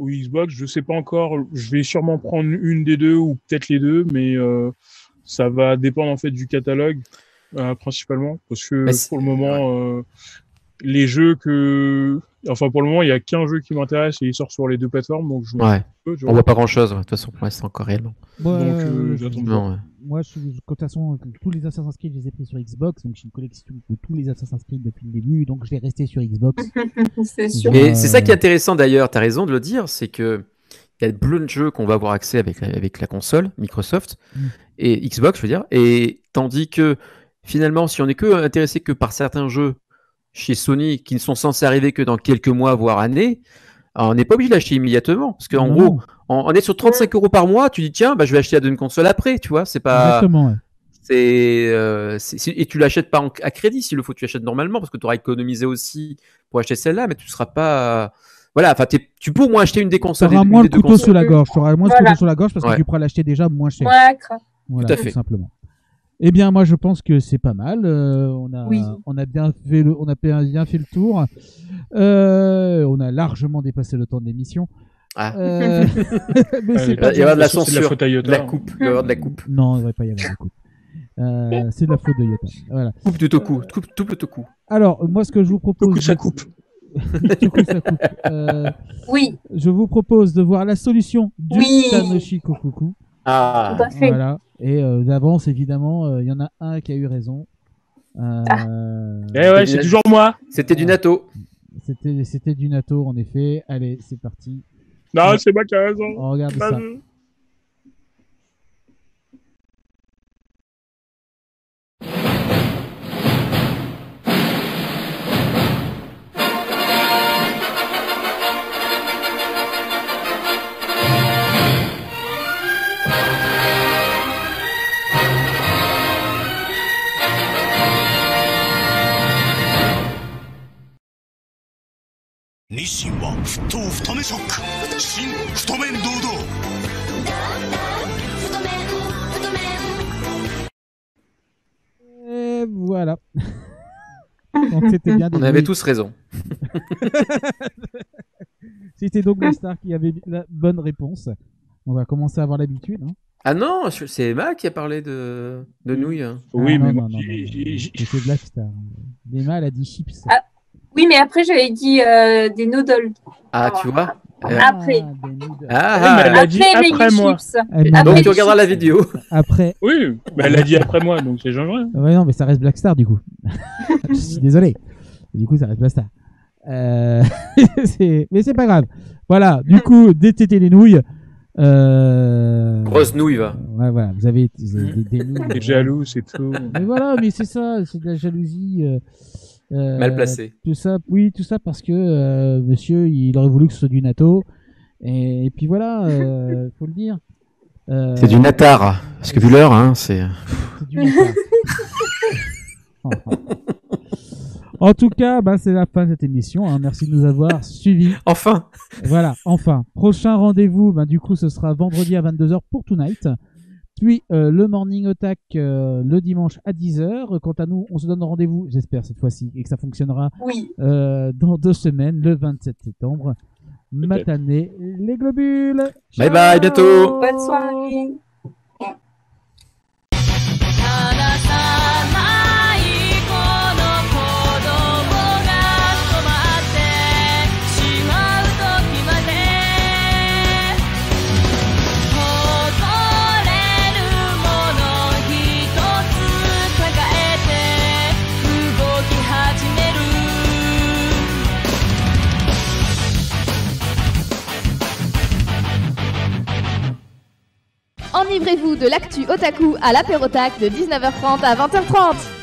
Xbox, je sais pas encore. Je vais sûrement prendre une des deux ou peut-être les deux, mais ça va dépendre en fait du catalogue principalement, parce que pour le moment, les jeux pour le moment, il y a qu'un jeu qui m'intéresse et il sort sur les deux plateformes, donc on voit pas grand-chose. De toute façon, pour l'instant encore réellement. Donc j'attends. Moi, de toute façon, tous les Assassin's Creed, je les ai pris sur Xbox, donc j'ai une collection de tous les Assassin's Creed depuis le début, donc je vais rester sur Xbox. C'est sûr. Mais c'est ça qui est intéressant d'ailleurs, tu as raison de le dire, c'est que il y a plein de jeux qu'on va avoir accès avec la console, Microsoft, et Xbox, je veux dire, et tandis que finalement, si on n'est que intéressé que par certains jeux chez Sony qui ne sont censés arriver que dans quelques mois, voire années, on n'est pas obligé d'acheter immédiatement, parce qu'en gros, on est sur 35 € par mois, tu dis tiens, je vais acheter la deuxième console après, tu vois, c'est pas. Exactement, ouais. Et tu l'achètes pas à crédit, s'il le faut, tu achètes normalement, parce que tu auras économisé aussi pour acheter celle-là, mais tu seras pas. Voilà, enfin, tu peux au moins acheter une des consoles. Tu auras moins le couteau sous la gorge, parce que tu pourras l'acheter déjà moins cher. Voilà, tout à fait. Tout simplement. Eh bien, moi, je pense que c'est pas mal. On a bien fait le tour. On a largement dépassé le temps de l'émission. Mais il va y avoir de la censure, de la coupe. Il va y avoir de la coupe. Non, il ne va pas y avoir de coupe. C'est de la faute de Yota. Voilà. Coupe du Toku. Coupe le Toku. Alors, moi, ce que je vous propose... Toku, ça coupe. Toku, ça coupe. Oui. Je vous propose de voir la solution du Tanoshi Kokuku. Ah, tout à fait. Voilà. Et d'avance, évidemment, il y en a un qui a eu raison. ouais, c'est toujours moi. C'était du natto. C'était du natto, en effet. Allez, c'est parti. Non, c'est moi qui ai raison. On regarde ça. 日清は沸騰太めショック新太麺堂々Et voilà. Donc c'était bien. On avait tous raison. C'était donc Blackstar qui avait la bonne réponse. On va commencer à avoir l'habitude. Hein. Ah non, c'est Emma qui a parlé de nouilles. Oui, mais non. C'était Blackstar. Emma, elle a dit chips. Ah, oui, mais après j'avais dit des noodles. Ah, tu vois. Après. Elle a dit après moi. Donc tu regarderas la vidéo. Après. Oui, mais elle a dit après moi, donc c'est genre. Ouais, non, mais ça reste Blackstar du coup. Je suis désolé. Du coup, ça reste Blackstar. Mais c'est pas grave. Voilà, du coup, DTT les nouilles. Grosse nouille, va. Ouais, voilà, vous avez des nouilles. T'es jaloux, c'est tout. Mais voilà, mais c'est ça, c'est de la jalousie. Mal placé. Tout ça parce que monsieur, il aurait voulu que ce soit du natto. Et puis voilà, faut le dire. C'est du natar. Parce que vu l'heure, hein, c'est du natar. En tout cas, c'est la fin de cette émission. Hein. Merci de nous avoir suivis. Enfin. Voilà, enfin. Prochain rendez-vous, du coup, ce sera vendredi à 22h pour Tonight. Puis le Morning Attack le dimanche à 10h. Quant à nous, on se donne rendez-vous, j'espère cette fois-ci, et que ça fonctionnera dans 2 semaines, le 27 septembre. Matinée, les globules. Bye bye, bientôt. Bonne soirée. Enivrez-vous de l'actu otaku à l'apérotac de 19h30 à 20h30.